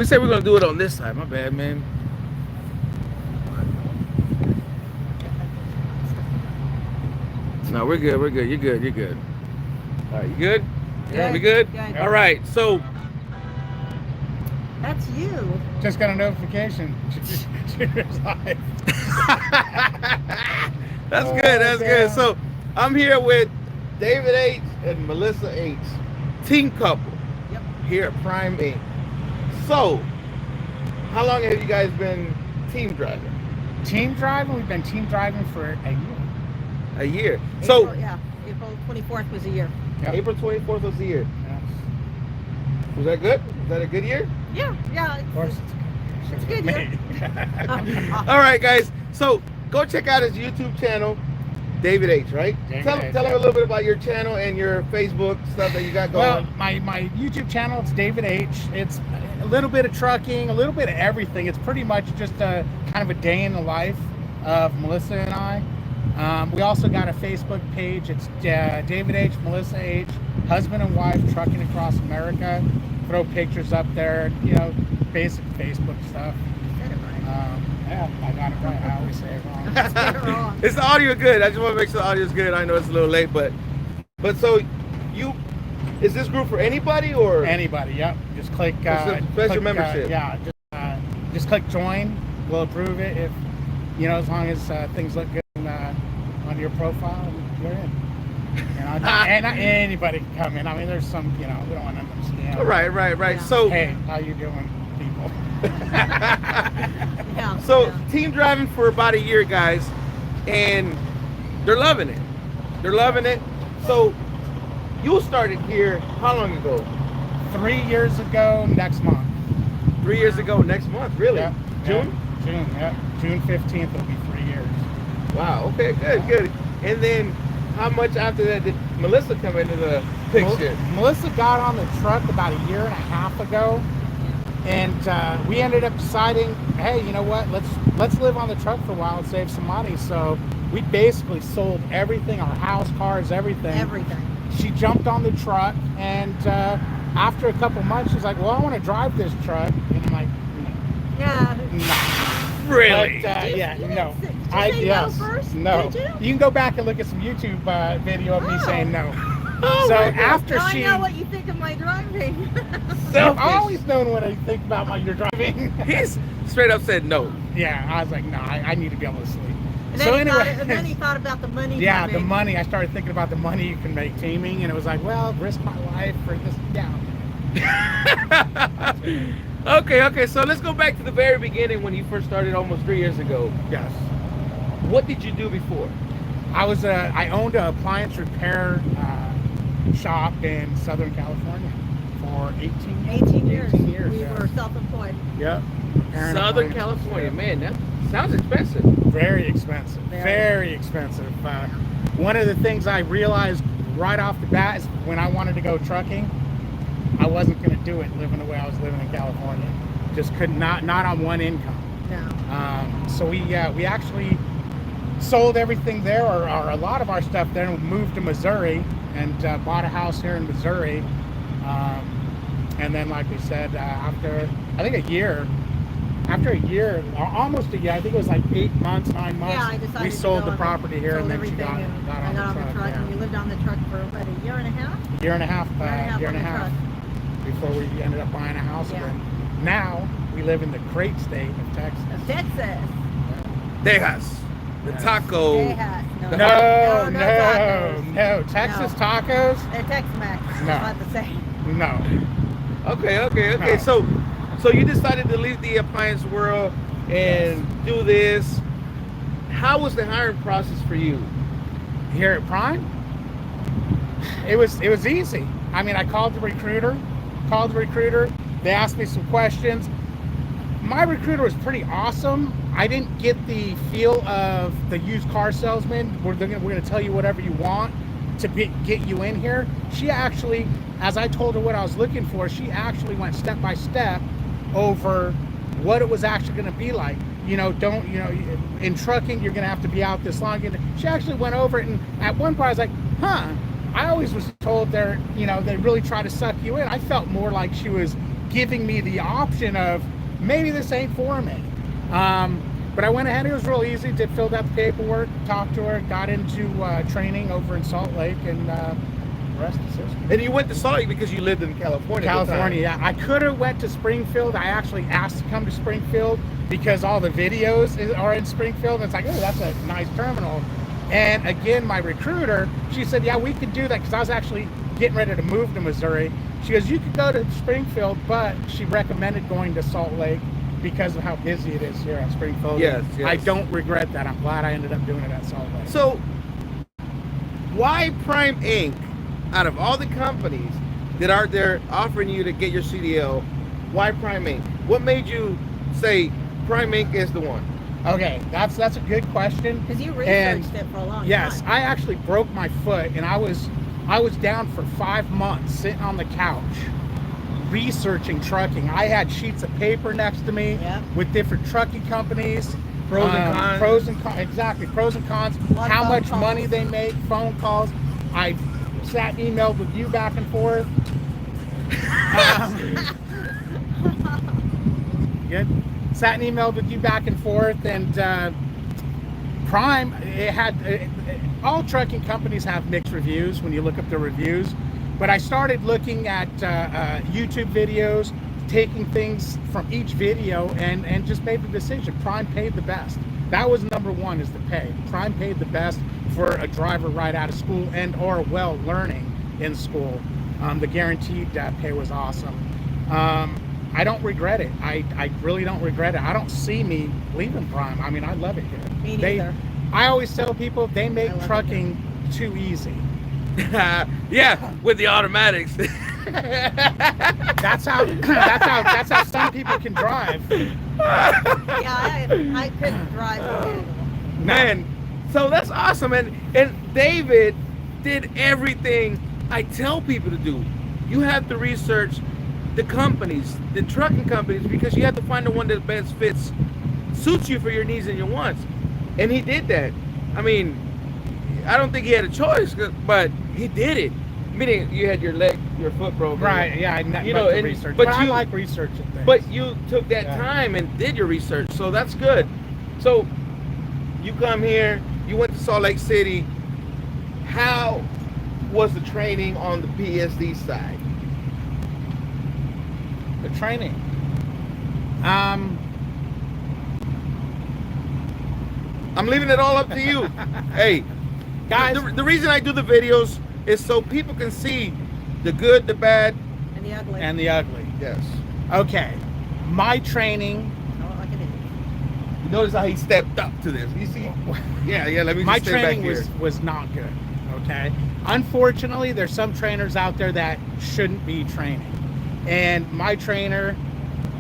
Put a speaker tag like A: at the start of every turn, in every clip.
A: We said we're gonna do it on this side. My bad, man. No, we're good. We're good. You're good. You're good. All right, you good?
B: Good.
A: We good?
B: Good.
A: All right. So
B: That's you.
C: Just got a notification. Junior's live.
A: that's good. That's good.
C: damn.
A: So I'm here with David H and Melissa H, team couple
B: Yep.
A: here at Prime Inc. So, how long have you guys been team driving?
C: Team driving. We've been team driving for a year.
A: A year. So
B: April 24th was a year.
C: Yep.
A: April 24th was the year.
C: Yes.
A: Was that good? Was that a good year?
B: Yeah.
C: Of course,
B: It's a good year.
A: All right, guys. So go check out his YouTube channel, David H. Right?
C: David
A: Tell
C: H,
A: him
C: yeah.
A: a little bit about your channel and your Facebook stuff that you got going.
C: Well, my YouTube channel, it's David H. It's a little bit of trucking, a little bit of everything. It's pretty much just a kind of a day in the life of Melissa and I. We also got a Facebook page. It's David H, Melissa H, husband and wife trucking across America. Throw pictures up there, you know, basic Facebook stuff.
B: Said it right.
C: Yeah, I got it right. I always say it wrong.
B: Said it wrong.
A: Is the audio good? I just want to make sure the audio is good. I know it's a little late, but so you is this group for anybody or
C: Anybody, yep. Just click.
A: Special
C: click,
A: membership.
C: Yeah, just click join. We'll approve it if you know, as long as things look good on your profile, you're in. You know, and anybody can come in. I mean, there's some, you know, we don't want to understand.
A: Right.
B: Yeah.
A: So
C: Hey, how you doing, people?
B: Yeah.
A: so
B: yeah.
A: team driving for about a year, guys, and they're loving it. They're loving it. So you started here how long ago?
C: 3 years ago next month.
A: 3 years ago next month, really?
C: Yeah,
A: June?
C: June, yeah. June 15th will be 3 years.
A: Wow, okay, good. And then how much after that did Melissa come into the picture?
C: Melissa got on the truck about a year and a half ago, and we ended up deciding, hey, you know what? Let's live on the truck for a while and save some money. So we basically sold everything, our house, cars, everything.
B: Everything.
C: She jumped on the truck, and after a couple months, she's like, well, I want to drive this truck. And I'm like,
B: Yeah.
C: no.
A: Really?
C: But, yeah,
B: You
C: no.
B: didn't say no first,
C: No.
B: did you?
C: You can go back and look at some YouTube video of me
B: Oh.
C: saying no.
A: Oh
C: So
A: my God.
C: after
B: Now
C: she,
B: I know what you think of my driving.
C: I've
A: Selfish.
C: always known what I think about my your driving.
A: He's straight up said no.
C: Yeah, I was like, no, I need to be able to sleep.
B: And
C: So
B: then,
C: anyway,
B: he thought about the money.
C: yeah,
B: he
C: the
B: made.
C: money. I started thinking about the money you can make teaming, and it was like, well, risk my life for this. Yeah.
A: Okay, so let's go back to the very beginning when you first started almost 3 years ago.
C: Yes.
A: What did you do before?
C: I owned an appliance repair shop in Southern California for 18
B: years.
C: 18 years.
B: We
C: yeah.
B: were self-employed.
C: Yep. Repairing
A: Southern
C: appliances,
A: California,
C: yeah.
A: man, that sounds expensive.
C: Very expensive. Very expensive. One of the things I realized right off the bat is when I wanted to go trucking, I wasn't going to do it living the way I was living in California. Just could not on one income.
B: No.
C: So we actually sold everything there, or a lot of our stuff there, and moved to Missouri and bought a house here in Missouri. And then, like we said, after I think a year, almost a year, I think it was like 8 months, 9 months,
B: Yeah, I decided
C: we
B: to
C: sold
B: go
C: the
B: on
C: property here, and then she
B: everything,
C: got
B: and
C: on
B: I got on
C: the
B: the
C: truck.
B: truck, and we
C: Yeah.
B: lived on the truck for what, a year and a half?
C: Year and a half
B: on the truck.
C: before we ended up buying a house.
B: Yeah.
C: And now we live in the great state of Texas.
B: Of Texas.
A: Tejas, the
C: Yes.
A: taco.
B: Tejas.
C: No,
B: tacos.
C: no. Texas
B: No.
C: tacos?
B: They're Tex-Mex. It's
C: No.
B: not the same.
C: No.
A: Okay.
C: No.
A: So you decided to leave the appliance world and do this. How was the hiring process for you?
C: Here at Prime, it was easy. I mean, I called the recruiter. They asked me some questions. My recruiter was pretty awesome. I didn't get the feel of the used car salesman. We're going to tell you whatever you want to get you in here. She actually, as I told her what I was looking for, she actually went step by step over what it was actually going to be like. In trucking, you're going to have to be out this long. She actually went over it, and at one point I was like, I always was told they really try to suck you in. I felt more like she was giving me the option of maybe this ain't for me. But I went ahead. It was real easy. Filled out the paperwork, talked to her, got into training over in Salt Lake, and the rest is history.
A: And you went to Salt Lake because you lived in California. at the time.
C: California, yeah. I could have went to Springfield. I actually asked to come to Springfield because all the videos are in Springfield. And it's like, oh, that's a nice terminal. And again, my recruiter, she said, yeah, we could do that, because I was actually getting ready to move to Missouri. She goes, you could go to Springfield, but she recommended going to Salt Lake because of how busy it is here at Springfield.
A: Yes, yes.
C: I don't regret that. I'm glad I ended up doing it at Salt Lake.
A: So, why Prime Inc., out of all the companies that are there offering you to get your CDL, why Prime Inc.? What made you say Prime Inc. is the one?
C: Okay, that's a good question.
B: Because you researched it for a long time.
C: Yes, I actually broke my foot, and I was down for 5 months sitting on the couch researching trucking. I had sheets of paper next to me with different trucking companies,
A: Pros and cons.
C: pros and cons, exactly, pros and cons, how much money they make, phone calls. I sat and emailed with you back and forth. Good. Sat and emailed with you back and forth, and Prime, it had all trucking companies have mixed reviews when you look up their reviews, but I started looking at YouTube videos, taking things from each video, and just made the decision. Prime paid the best. That was number one, is the pay. Prime paid the best for a driver right out of school and or well learning in school. The guaranteed pay was awesome. I don't regret it. I really don't regret it. I don't see me leaving Prime. I mean, I love it here.
B: Me neither.
C: I always tell people they make trucking too easy.
A: Yeah, with the automatics.
C: That's how some people can drive.
B: Yeah, I couldn't drive a manual.
A: Man, so that's awesome. And David did everything I tell people to do. You have to research the companies, the trucking companies, because you have to find the one that best suits you for your needs and your wants. And he did that. I mean, I don't think he had a choice, but he did it. Meaning, you had your foot broken.
C: Right? Yeah, and research. But I like researching things.
A: But you took that time and did your research, so that's good. So you come here, you went to Salt Lake City. How was the training on the PSD side?
C: The training.
A: I'm leaving it all up to you. Hey, guys, the reason I do the videos is so people can see the good, the bad,
B: And the ugly.
C: And the ugly.
A: Yes.
C: Okay. My training.
B: Like it is.
A: You notice how he stepped up to this. You see? Yeah. Let me.
C: My
A: just stay back
C: training
A: here.
C: was not good. Okay. Unfortunately, there's some trainers out there that shouldn't be training, and my trainer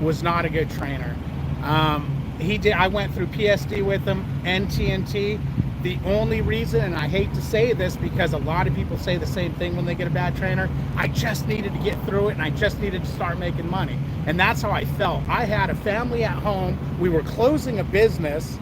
C: was not a good trainer. I went through PSD with him and TNT. The only reason, and I hate to say this because a lot of people say the same thing when they get a bad trainer, I just needed to get through it and I just needed to start making money. And that's how I felt. I had a family at home. We were closing a business.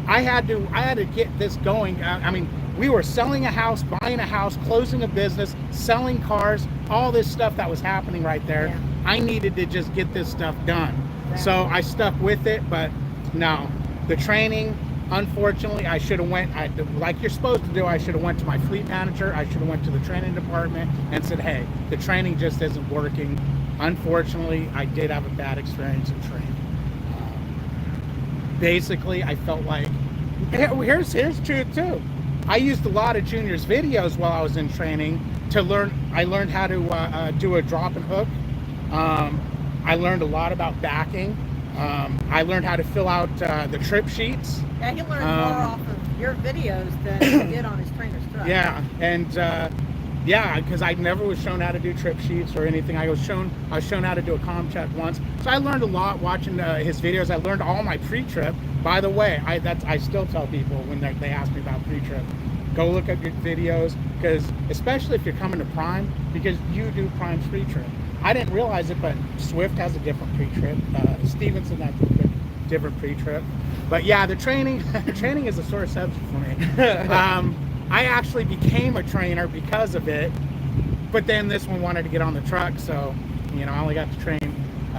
C: I had to get this going. I mean, we were selling a house, buying a house, closing a business, selling cars, all this stuff that was happening right there.
B: Yeah.
C: I needed to just get this stuff done. So I stuck with it, but no, the training, unfortunately, I should have went, like you're supposed to do, I should have went to my fleet manager, I should have went to the training department and said, hey, the training just isn't working. Unfortunately, I did have a bad experience in training. Basically, I felt like, here's truth too. I used a lot of Junior's videos while I was in training to learn. I learned how to do a drop and hook. I learned a lot about backing. I learned how to fill out the trip sheets.
B: Yeah, he learned more off of your videos than he did on his trainer's truck.
C: Yeah, and because I never was shown how to do trip sheets or anything. I was shown how to do a comm check once. So I learned a lot watching his videos. I learned all my pre-trip. By the way, I still tell people when they ask me about pre-trip, go look up your videos, because especially if you're coming to Prime, because you do Prime's pre-trip. I didn't realize it, but Swift has a different pre-trip. Stevenson has a different pre-trip. But yeah, the training is a sore subject for me. I actually became a trainer because of it, but then this one wanted to get on the truck, so I only got to train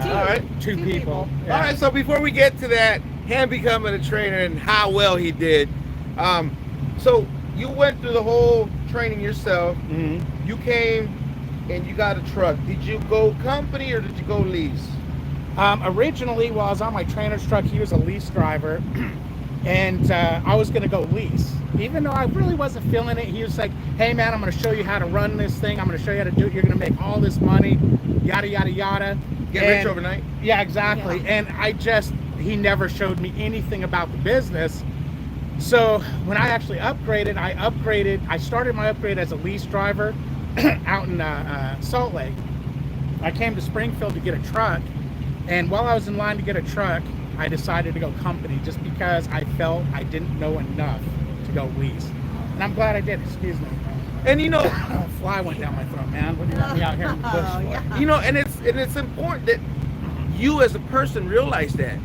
A: All right.
C: Two people. Yeah.
A: All right, so before we get to that, him becoming a trainer and how well he did, so you went through the whole training yourself.
C: Mm-hmm.
A: You came and you got a truck. Did you go company or did you go lease?
C: Originally, while I was on my trainer's truck, he was a lease driver, and I was going to go lease. Even though I really wasn't feeling it, he was like, hey man, I'm going to show you how to run this thing. I'm going to show you how to do it. You're going to make all this money, yada, yada, yada.
A: Get rich overnight?
C: Yeah, exactly.
B: Yeah.
C: And he never showed me anything about the business. So when I actually upgraded, I started my upgrade as a lease driver out in Salt Lake. I came to Springfield to get a truck. And while I was in line to get a truck, I decided to go company just because I felt I didn't know enough to go lease. And I'm glad I did. Excuse me.
A: And you know,
C: A fly went down my throat, man. What do you want me out here in the bush
B: Oh,
C: for?
B: yeah.
A: you know, and it's important that you as a person realize that.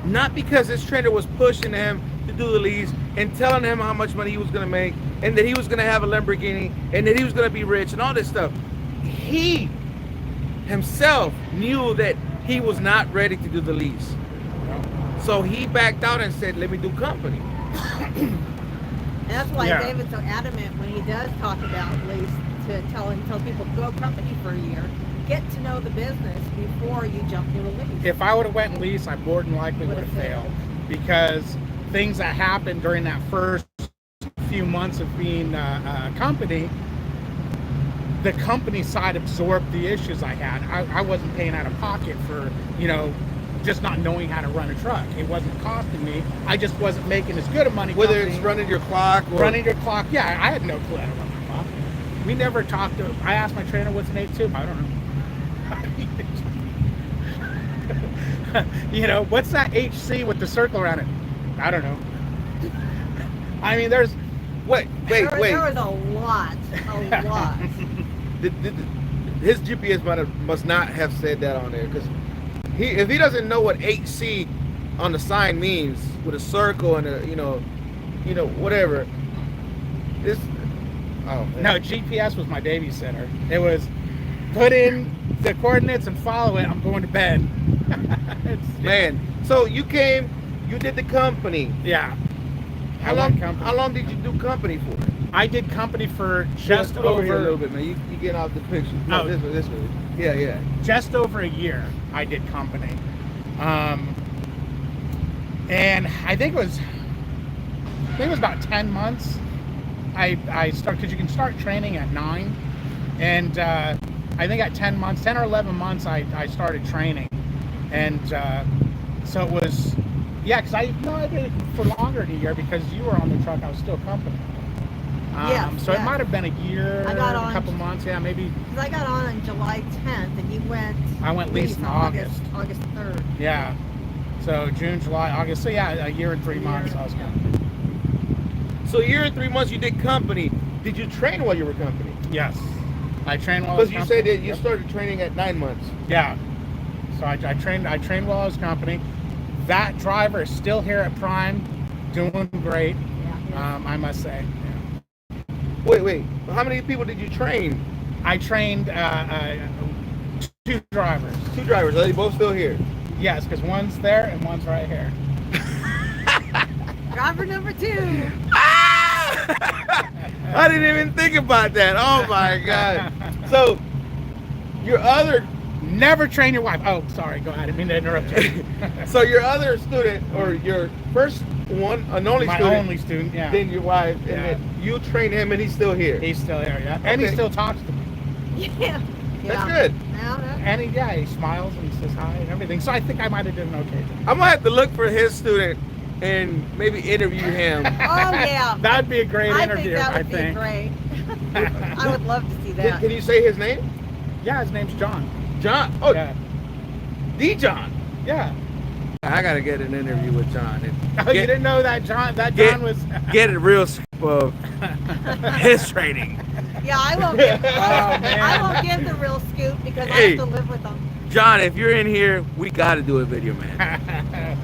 A: Not because his trainer was pushing him to do the lease and telling him how much money he was going to make and that he was going to have a Lamborghini and that he was going to be rich and all this stuff. He himself knew that he was not ready to do the lease. So he backed out and said, let me do company.
B: And that's why
C: Yeah.
B: David's so adamant when he does talk about lease to tell people go company for a year, get to know the business before you jump to a lease.
C: If I would have went lease, I more than likely would have failed, because things that happened during that first few months of being a company, the company side absorbed the issues I had. I wasn't paying out of pocket for, just not knowing how to run a truck. It wasn't costing me. I just wasn't making as good of money.
A: Whether
C: company.
A: it's running your clock or
C: Running your clock, yeah, I had no clue how to run my clock. We never talked to. I asked my trainer what's an 8-tube. I don't know. What's that HC with the circle around it? I don't know. I mean, there's.
A: wait.
B: There was a lot.
A: His GPS must not have said that on there, because if he doesn't know what HC on the sign means with a circle and a whatever. This
C: No, GPS was my babysitter. It was put in the coordinates and follow it. I'm going to bed.
A: man. So you came, you did the company.
C: Yeah.
A: How long did you do company for?
C: I did company for just
A: Put over here a
C: over
A: little bit, man. You getting off the picture. No,
C: Oh.
A: this way. Yeah.
C: just over a year. I did company, and I think it was about 10 months. I started, because you can start training at 9, and I think at 10 or 11 months I started training, and so it was, yeah, because I did it for longer than a year, because you were on the truck. I was still company. So it might have been a year,
B: I got on-
C: a couple months, yeah, maybe.
B: Because I got on July 10th and you went.
C: I went lease in August.
B: August 3rd.
C: Yeah. So June, July, August. So yeah, a year and 3 months I was company.
A: So a year and 3 months you did company. Did you train while you were company?
C: Yes. I trained while I was
A: Because you
C: company.
A: said that you
C: Yep.
A: started training at 9 months.
C: Yeah. So I trained while I was company. That driver is still here at Prime, doing great.
B: Yeah.
C: I must say. Yeah.
A: Wait. How many people did you train?
C: I trained 2 drivers.
A: 2 drivers. Are they both still here?
C: Yes, because one's there and one's right here.
B: Driver number 2.
A: I didn't even think about that. Oh my God. So your other
C: Never train your wife. Oh, sorry. Go ahead. I didn't mean to interrupt you.
A: so your other student, or your first one and only
C: My
A: student,
C: only student, yeah.
A: then your wife, and
C: Yeah.
A: then you train him and he's still here.
C: He's still here, yeah. And he
A: Okay.
C: still talks to me.
B: Yeah.
A: That's good.
B: Yeah.
C: And he smiles and says hi and everything. So I think I might have done okay.
A: I'm gonna have to look for his student and maybe interview him.
B: Oh, yeah.
C: That'd be a great
B: I
C: interview,
B: think that
C: I
B: would
C: think.
B: be great. I would love to see that.
A: Can you say his name?
C: Yeah, his name's John.
A: John. Oh,
C: Yeah.
A: D. John.
C: Yeah.
A: I gotta get an interview with John. And
C: Oh, you didn't know that John was
A: get a real scoop of his training.
B: Yeah, I won't give.
C: man.
B: I won't give the real scoop because I
A: Hey.
B: have to live with them.
A: John, if you're in here, we gotta do a video, man.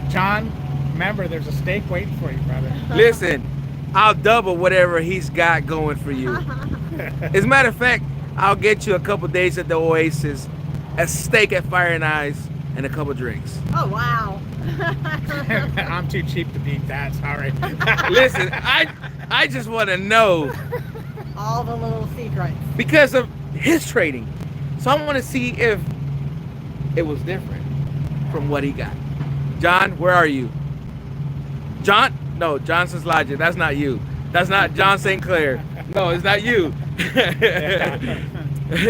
C: John, remember there's a steak waiting for you, brother.
A: Listen, I'll double whatever he's got going for you. As a matter of fact, I'll get you a couple days at the Oasis a steak at Fire and Ice, and a couple drinks.
B: Oh, wow.
C: I'm too cheap to beat that. Sorry.
A: Listen, I just want to know
B: All the little secrets.
A: because of his trading. So I want to see if it was different from what he got. John, where are you? John? No, Johnson's Logic. That's not you. That's not John St. Clair. No, it's not you.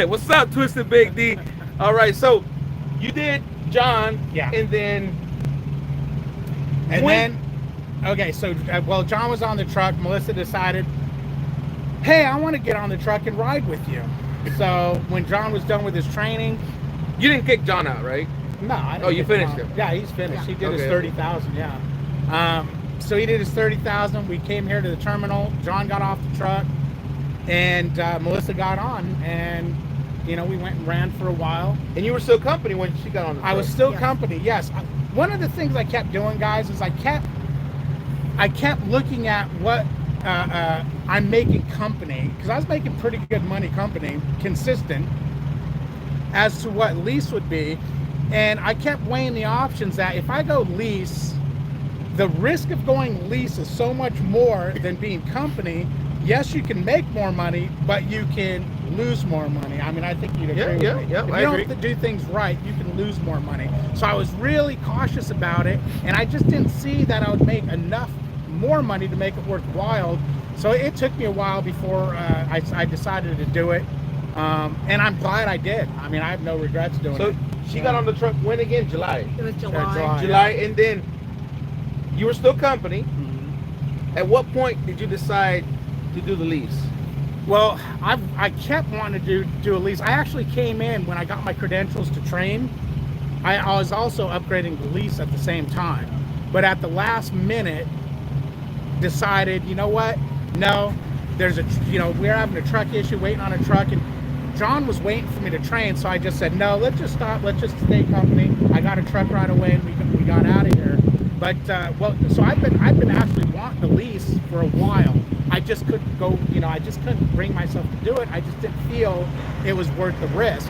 A: What's up, Twisted Big D? All right, so you did John,
C: Yeah.
A: and then
C: okay, so well, John was on the truck. Melissa decided, hey, I want to get on the truck and ride with you. So when John was done with his training,
A: you didn't kick John out, right?
C: no, I didn't.
A: Oh, you
C: get
A: finished
C: John.
A: him.
C: Yeah, he's finished.
B: Yeah.
C: He did his
A: Okay.
C: 30,000. Yeah. So he did his 30,000. We came here to the terminal. John got off the truck, and Melissa got on, and we went and ran for a while.
A: And you were still company when she got on the
C: I was
A: truck.
C: still
B: Yes.
C: company, yes. One of the things I kept doing, guys, is I kept looking at what I'm making company, because I was making pretty good money company, consistent, as to what lease would be. And I kept weighing the options that if I go lease, the risk of going lease is so much more than being company. Yes, you can make more money, but you can lose more money. I mean, I think you'd agree with me.
A: Yeah,
C: If you
A: I
C: don't
A: agree.
C: do things right, you can lose more money. So I was really cautious about it, and I just didn't see that I would make enough more money to make it worthwhile. So it took me a while before I decided to do it, and I'm glad I did. I mean, I have no regrets doing
A: So
C: it.
A: she got on the truck when again? July.
B: It was July.
C: July.
A: July, and then you were still company.
C: Mhm.
A: At what point did you decide to do the lease?
C: Well, I kept wanting to do a lease. I actually came in when I got my credentials to train. I was also upgrading the lease at the same time, but at the last minute decided, you know what? No, there's we're having a truck issue, waiting on a truck, and John was waiting for me to train. So I just said, no, let's just stop. Let's just stay company. I got a truck right away, and we got out of here. But so I've been actually wanting to lease for a while. I just couldn't go, I just couldn't bring myself to do it. I just didn't feel it was worth the risk.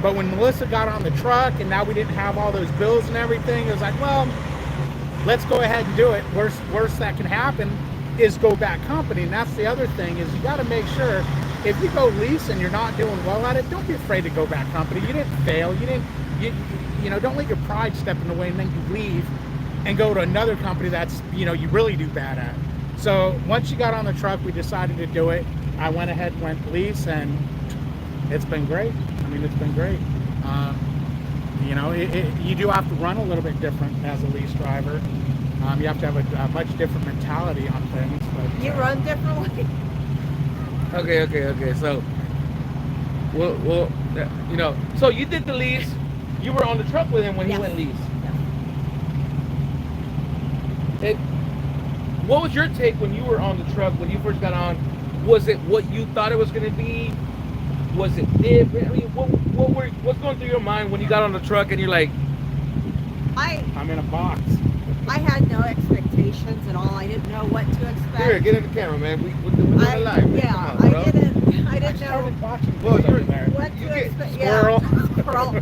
C: But when Melissa got on the truck and now we didn't have all those bills and everything, it was like, well, let's go ahead and do it. Worst that can happen is go back company. And that's the other thing, is you got to make sure if you go lease and you're not doing well at it, don't be afraid to go back company. You didn't fail. Don't let your pride step in the way and then you leave and go to another company that's, you really do bad at. So once you got on the truck, we decided to do it. I went ahead and went lease, and it's been great. I mean, it's been great. You do have to run a little bit different as a lease driver. You have to have a much different mentality on things. But,
B: You run differently.
A: Okay. So, so you did the lease. You were on the truck with him when he
B: Yes.
A: went lease.
B: Yes.
A: What was your take when you were on the truck, when you first got on? Was it what you thought it was going to be? Was it different? I mean, what's going through your mind when you got on the truck and you're like,
C: I'm in a box.
B: I had no expectations at all. I didn't know what to expect.
A: here, get in the camera, man. We're doing it live. Man.
B: Yeah,
A: Come on, bro.
B: I didn't
C: I
B: know
C: started watching
A: Well,
C: things
A: you're-
C: over there.
B: what
A: You
B: to
A: get
B: expect.
C: squirrel.
B: Yeah, squirrel.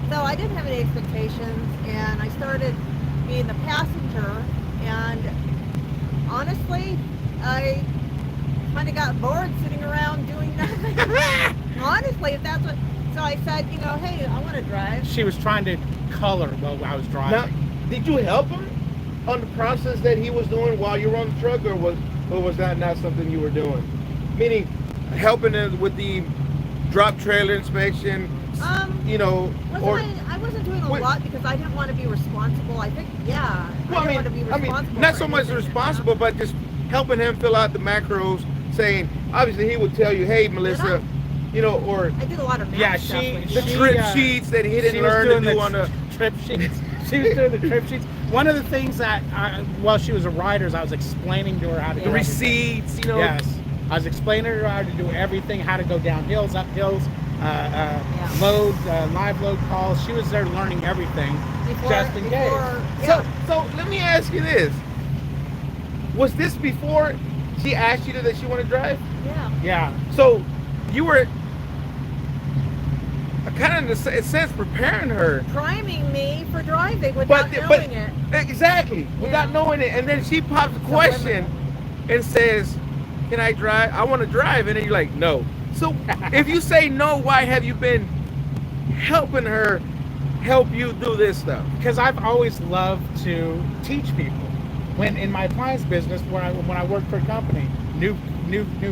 B: So I didn't have any expectations, and I started being the passenger, and honestly, I kind of got bored sitting around doing nothing. Honestly, if that's what. So I said, hey, I want to drive.
C: She was trying to color while I was
A: Now,
C: driving.
A: did you help him on the process that he was doing while you were on the truck, or was that not something you were doing? Meaning, helping him with the drop trailer inspection,
B: I wasn't doing a
A: Wait.
B: lot because I didn't want to be responsible. I think, yeah,
A: well,
B: I didn't want to be responsible.
A: not
B: for
A: so much
B: anything.
A: responsible, but just helping him fill out the macros, saying, obviously he would tell you, hey, Melissa, or
B: I did a lot of math
C: Yeah,
B: stuff
C: she-
B: with
A: the
B: him.
C: she-
A: trip sheets that he
C: She
A: didn't
C: was
A: learn to
C: doing
A: do
C: the
A: on the...
C: trip sheets. She was doing the trip sheets. One of the things that, while she was a rider, is I was explaining to her how to
A: The
C: do everything.
A: receipts,
C: Yes, I was explaining to her how to do everything, how to go down hills, up hills, load, live load calls. She was there learning everything, just in case.
A: So let me ask you this. Was this before she asked you that she wanted to drive?
B: Yeah.
C: Yeah,
A: So you were kind of in a sense preparing her.
B: priming me for driving
A: But
B: without knowing it.
A: exactly, without
B: Yeah.
A: knowing it, and then she pops a question and says, "Can I drive? I want to drive," and then you're like, "No." So if you say no, why have you been helping her help you do this stuff?
C: Because I've always loved to teach people. When in my appliance business, when I worked for a company, new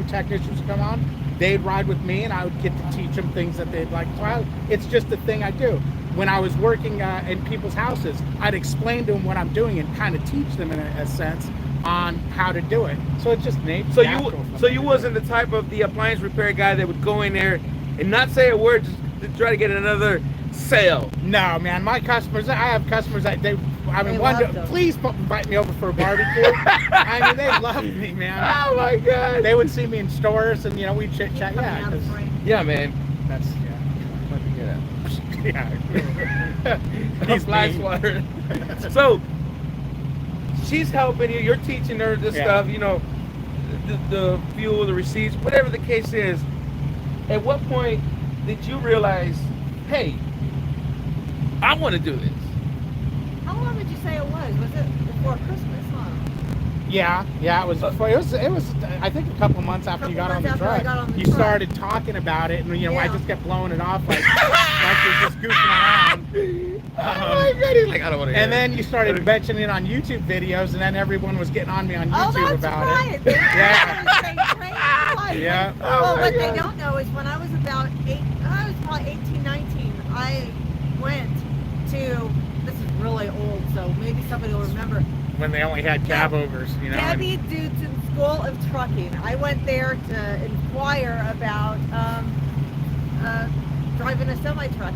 C: technicians would come on, they'd ride with me, and I would get to teach them things that they'd like. So it's just the thing I do. When I was working in people's houses, I'd explain to them what I'm doing and kind of teach them in a sense on how to do it. So it's just natural.
A: So you wasn't the type of the appliance repair guy that would go in there and not say a word just to try to get another sale.
C: No, man. My customers, I have customers that
B: They
C: one,
B: love
C: please invite me over for a barbecue. I mean, they loved me, man.
A: Oh my God.
C: They would see me in stores, and we'd chit chat. Yeah, 'cause
A: Yeah, man.
C: that's yeah.
A: He's fly swatter. So she's helping you. You're teaching her this stuff. The fuel, the receipts, whatever the case is. At what point did you realize, hey, I want to do this?
B: How long would you say it was? Was it before Christmas, huh?
C: Yeah, it was before. It was. I think a couple months after you got on the truck, you started talking about it, and I just kept blowing it off like you're just goofing around.
A: Oh my God, he's like, I don't want to.
C: And then you started mentioning it on YouTube videos, and then everyone was getting on me on YouTube about
B: right.
C: it.
B: Yeah.
A: Oh
B: Well,
A: my
B: what
A: God.
B: they don't know is when I was about I was probably 18, 19, I went to, this is really old, so maybe somebody will remember,
C: When they only had cab overs,
B: Debbie Dudson School of Trucking. I went there to inquire about driving a semi-truck,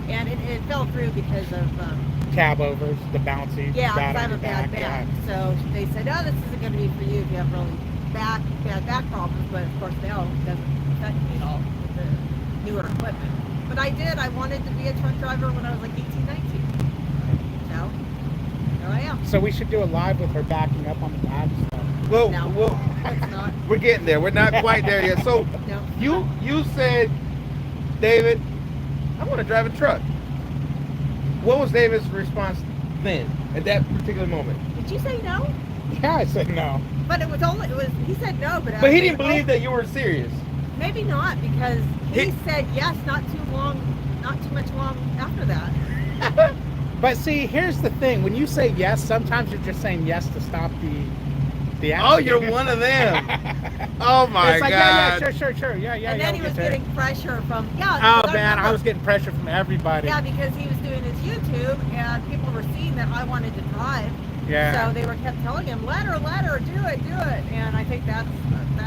B: and it fell through because of
C: cab overs, the bouncy.
B: yeah,
C: bad
B: because I
C: on
B: have a
C: your
B: bad back. So they said, oh, this isn't going to be for you if you have really bad back problems. But of course, now it doesn't affect me at all with the newer equipment. But I did. I wanted to be a truck driver when I was like 18, 19. So here I am.
C: So we should do a live with her backing up on the back stuff.
A: Well,
B: No, it's not.
A: we're getting there. We're not quite there yet. So
B: No.
A: you said, David, I want to drive a truck. What was David's response then, at that particular moment?
B: Did you say no?
C: Yeah, I said no.
B: But it was he said no, but
A: But he didn't believe that you were serious.
B: Maybe not, because he said yes not too much long after that.
C: But see, here's the thing. When you say yes, sometimes you're just saying yes to stop the
A: Oh,
C: accident.
A: you're one of them. Oh my
C: It's like,
A: God.
C: yeah, sure. Yeah.
B: And then he was getting pressure from
C: Oh,
B: because
C: man, I
B: remember-
C: was getting pressure from everybody.
B: Yeah, because he was doing his YouTube, and people were seeing that I wanted to drive.
C: Yeah.
B: So they kept telling him, let her, do it. And I think that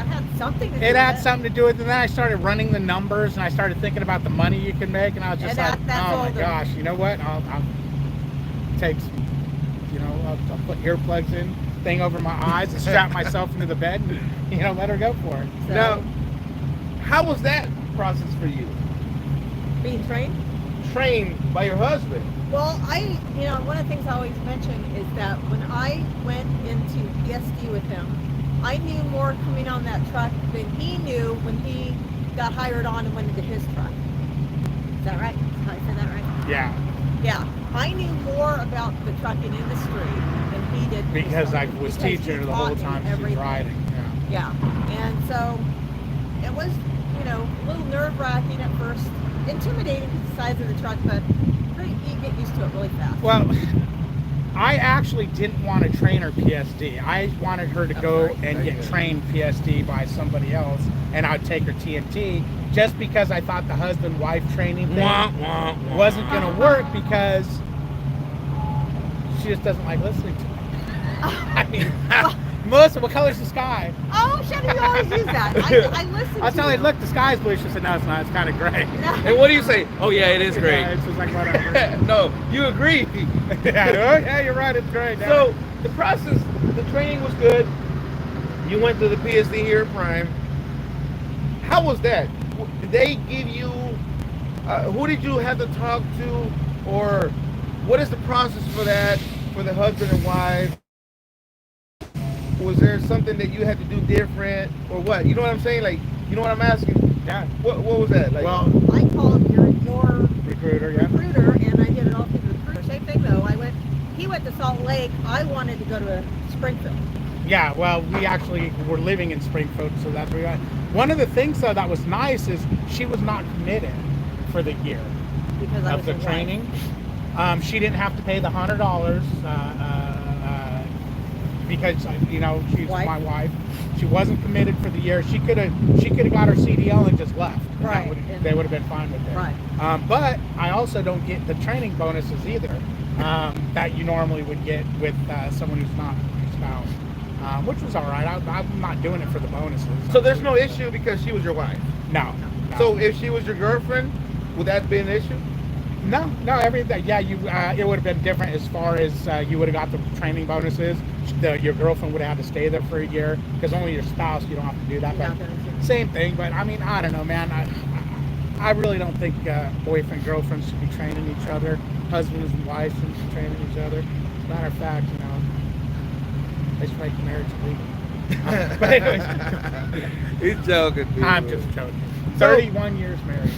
B: had something to do with
C: It
B: it.
C: had something to do with it. And then I started running the numbers, and I started thinking about the money you can make, and I was just
B: And
C: like,
B: that's
C: oh
B: all
C: my
B: the-
C: gosh, you know what? I'll take some, I'll put earplugs in, thing over my eyes, and strap myself into the bed, and let her go for it.
B: So,
A: Now, how was that process for you?
B: being trained?
A: Trained by your husband.
B: Well, one of the things I always mention is that when I went into PSD with him, I knew more coming on that truck than he knew when he got hired on and went into his truck. Is that right? Did I say that right?
C: Yeah,
B: Yeah. I knew more about the trucking industry than he did.
C: because I was
B: Because
C: teaching
B: he
C: her the whole
B: taught me
C: time she was
B: everything.
C: riding. Yeah.
B: Yeah. And so it was, a little nerve-wracking at first, intimidating because of the size of the truck, but you get used to it really fast.
C: Well, I actually didn't want to train her PSD. I wanted her to go and get trained PSD by somebody else, and I'd take her TNT just because I thought the husband-wife training thing wasn't going to work because she just doesn't like listening to me. I mean, Melissa, what color's the sky?
B: Oh, shit, you always use that. I listen
C: I'll
B: to
C: tell
B: you.
C: her, look, the sky's blue. She said, no, it's not. It's kind of gray.
A: And what do you say? Oh yeah, it is great.
C: Yeah, it's just like, whatever.
A: No, you agree.
C: yeah, you're right. It's great.
A: So the process, the training was good. You went to the PSD here at Prime. How was that? Did they give you? Who did you have to talk to, or what is the process for that for the husband and wife? Was there something that you had to do different, or what? You know what I'm saying? Like, you know what I'm asking?
C: Yeah.
A: What was that? Like,
C: Well,
B: I called your
C: Recruiter, yeah.
B: recruiter, and I did it all through the recruiter. Same thing though. He went to Salt Lake. I wanted to go to Springfield.
C: Yeah, well, we actually were living in Springfield, so that's where we got. One of the things though that was nice is she was not committed for the year
B: Because I
C: of
B: was
C: the
B: a wife.
C: training. She didn't have to pay the $100 because she's
B: Wife.
C: my wife. She wasn't committed for the year. She could have got her CDL and just left. And
B: Right.
C: They would have been fine with it.
B: Right.
C: But I also don't get the training bonuses either that you normally would get with someone who's not your spouse, which was all right. I'm not doing it for the bonuses.
A: So there's no issue because she was your wife.
C: No.
A: So if she was your girlfriend, would that be an issue?
C: No, everything. Yeah, it would have been different as far as you would have got the training bonuses. Your girlfriend would have had to stay there for a year because only your spouse you don't have to do that.
B: You're
C: But
B: not gonna do-
C: same thing. But I mean, I don't know, man. I really don't think boyfriend girlfriends should be training each other. Husbands and wives shouldn't be training each other. As a matter of fact, they should make marriage legal. But anyways,
A: He's joking, dude.
C: I'm just joking.
A: So-
C: 31 years married.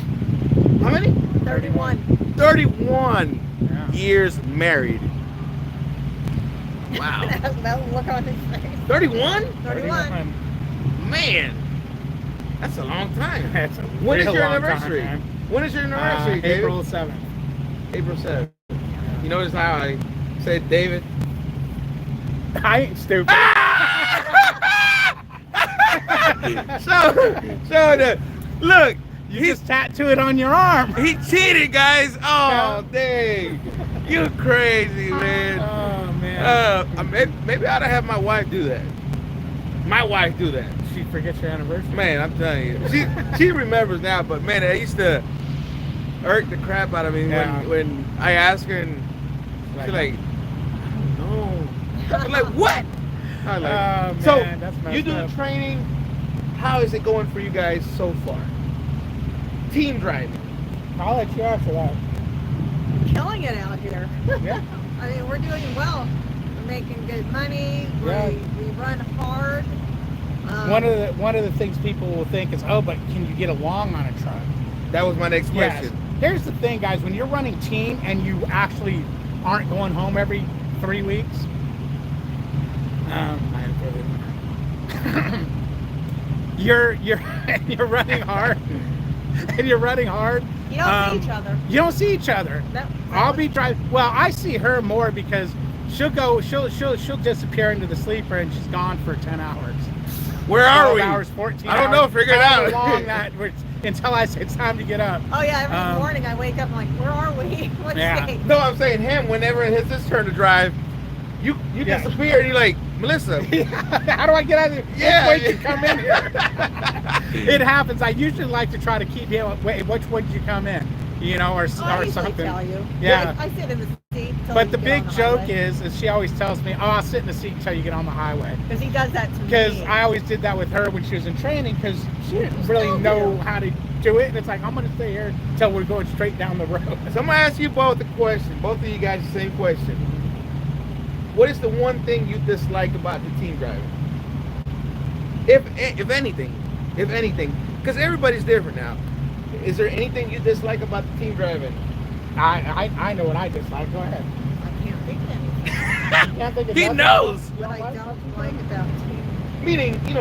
A: How many?
B: 31.
A: 31
C: Yeah.
A: years married. Wow.
B: That look on his face.
A: 31?
B: 31.
A: Man, that's a long time.
C: That's a
A: When is
C: real
A: your
C: long time,
A: anniversary?
C: man.
A: When is your anniversary, David?
C: April 7th.
A: April 7th. You notice how I said David?
C: I ain't stupid.
A: Look,
C: You just tattoo it on your arm.
A: he cheated, guys. Oh,
C: Yeah.
A: dang. You crazy, man.
C: Oh man.
A: Maybe I ought to have my wife do that. My wife do that.
C: She forgets your anniversary.
A: Man, I'm telling you. She remembers now, but man, it used to irk the crap out of me
C: Yeah.
A: when I ask her and she's like, no. I'm like, what? I'm like,
C: Oh, man,
A: so
C: that's messed
A: you do
C: up.
A: the training. How is it going for you guys so far? Team driving.
C: I'll let you answer that.
B: Killing it out here.
C: Yeah.
B: I mean, we're doing well. We're making good money.
C: Yeah.
B: We run hard.
C: One of the things people will think is, oh, but can you get along on a truck?
A: That was my next
C: Yes.
A: question.
C: Here's the thing, guys. When you're running team and you actually aren't going home every 3 weeks, you're running hard, and you're running hard.
B: You don't see each other.
C: You don't see each other. I'll be driving. Well, I see her more because she'll disappear into the sleeper and she's gone for 10 hours.
A: Where are
C: 12
A: we?
C: hours, 14
A: I don't know.
C: hours,
A: Figure it
C: however
A: out.
C: long that until I say it's time to get up.
B: Oh yeah, every morning I wake up, I'm like, where are we? What
C: Yeah.
B: state?
A: No, I'm saying him. Whenever it's his turn to drive, you
C: Yeah.
A: disappear and you're like, Melissa.
C: How do I get out of here?
A: Yeah.
C: Which way did you come in here? It happens. I usually like to try to keep him. Wait, which way did you come in? Or
B: I usually
C: something.
B: tell you.
C: Yeah.
B: I sit in the seat.
C: But the big joke is she always tells me, "Oh, I'll sit in the seat until you get on the highway."
B: because he does that to me.
C: Because I always did that with her when she was in training because she didn't really
B: Still
C: know
B: do.
C: how to do it, and it's like I'm gonna stay here until we're going straight down the road.
A: So I'm gonna ask you both a question. Both of you guys the same question. What is the one thing you dislike about the team driving? If anything, because everybody's different now. Is there anything you dislike about the team driving?
C: I know what I dislike. Go ahead.
B: I can't think of anything.
C: You can't think of
A: He
C: nothing?
A: knows.
B: What I don't like about team.
A: Meaning, you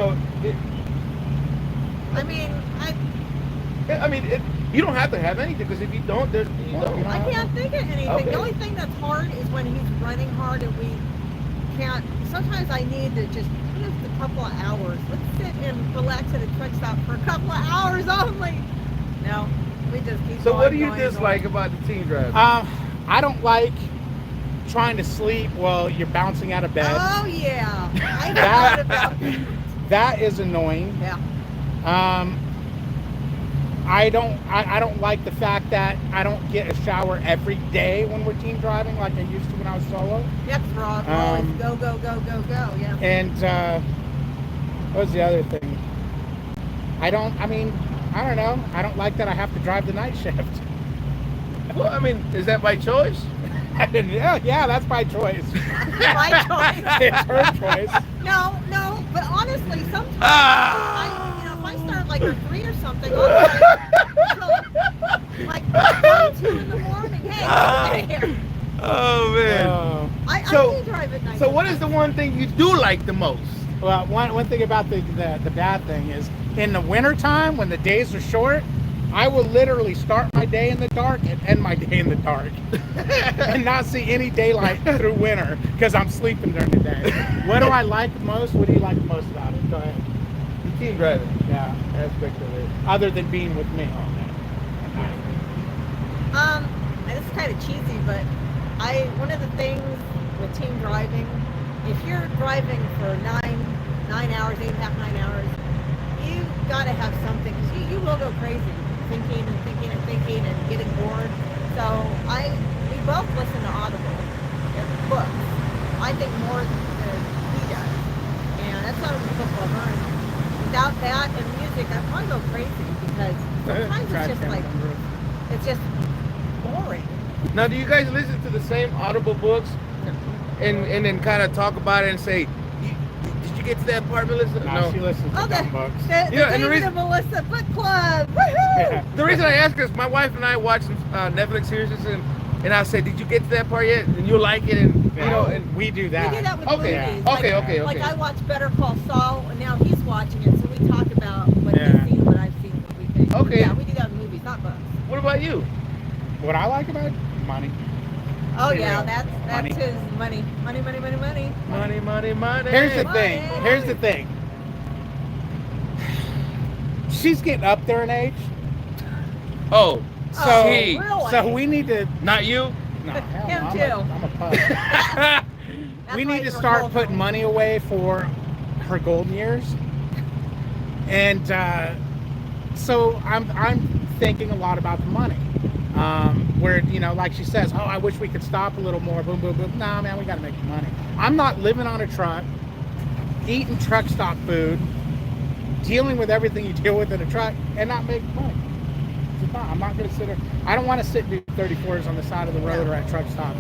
A: don't have to have anything because if you don't, you don't.
B: I can't think of anything.
A: Okay.
B: The only thing that's hard is when he's running hard and we can't. Sometimes I need to just a couple of hours. Let's sit and relax at a truck stop for a couple of hours only. No, we just keep
A: So
B: going,
A: what do you
B: going,
A: dislike about the team driving?
C: I don't like trying to sleep while you're bouncing out of bed.
B: Oh yeah, I
C: That-
B: heard about that.
C: That is annoying.
B: Yeah.
C: I don't like the fact that I don't get a shower every day when we're team driving like I used to when I was solo.
B: Yep, Rob. Always go, go, go, go, go. Yeah.
C: And what was the other thing? I don't know. I don't like that I have to drive the night shift.
A: Well, is that by choice?
C: yeah, that's my choice.
B: My choice.
C: It's her choice.
B: No, but honestly, sometimes
A: Ah!
B: if I start like a 3 or something, I'll drive 1, 2 in the morning. Hey, get here.
A: Oh man.
B: I
A: So-
B: do drive at night.
A: So what is the one thing you do like the most?
C: Well, one thing about the bad thing is in the wintertime when the days are short, I will literally start my day in the dark and end my day in the dark and not see any daylight through winter because I'm sleeping during the day. What do I like the most? What do you like the most about it? Go ahead.
A: The team driving
C: Yeah.
A: aspect of it.
C: Other than being with me.
B: This is kind of cheesy, but one of the things with team driving, if you're driving for 9 hours, 8.5, 9 hours, you gotta have something, because you will go crazy thinking and getting bored. So we both listen to Audible and books. I think more than he does, and that's not a book I've learned. Without that and music, I'd probably go crazy because sometimes it's just like it's just boring.
A: Now, do you guys listen to the same Audible books and then kind of talk about it and say, did you get to that part, Melissa?
C: No, she listens to dumb books.
B: The
A: Yeah, and the
B: David
A: reason-
B: and Melissa Book Club. Woohoo!
A: The reason I ask is my wife and I watch some Netflix series and I say, did you get to that part yet? And you'll like it, and you know, and
C: we do that.
B: We do that with
A: Okay,
B: movies.
A: okay.
B: Like I watched Better Call Saul, and now he's watching it, so we talk about what he's seen, what I've seen, what we think.
A: Okay.
B: Yeah, we do that with movies, not books.
A: what about you?
C: What I like about it? Money.
B: Oh
C: Be
B: yeah,
C: real.
B: that's
C: Money.
B: his money. Money.
A: Money.
C: Here's the
B: Money.
C: thing. Here's the thing. She's getting up there in age,
A: Oh,
C: so
A: gee.
B: really?
C: so we need to.
A: Not you?
C: No, hell
B: Him
C: no,
B: too.
C: I'm a pup.
B: That's
C: We
B: why
C: need to
B: he's
C: start
B: real
C: putting
B: cool.
C: money away for her golden years, and so I'm thinking a lot about the money. Where like she says, oh, I wish we could stop a little more. Boom, boom, boom. Nah, man, we got to make the money. I'm not living on a truck, eating truck stop food, dealing with everything you deal with in a truck, and not making money. It's not. I'm not going to sit there. I don't want to sit and do 34s on the side of the road or at truck stops.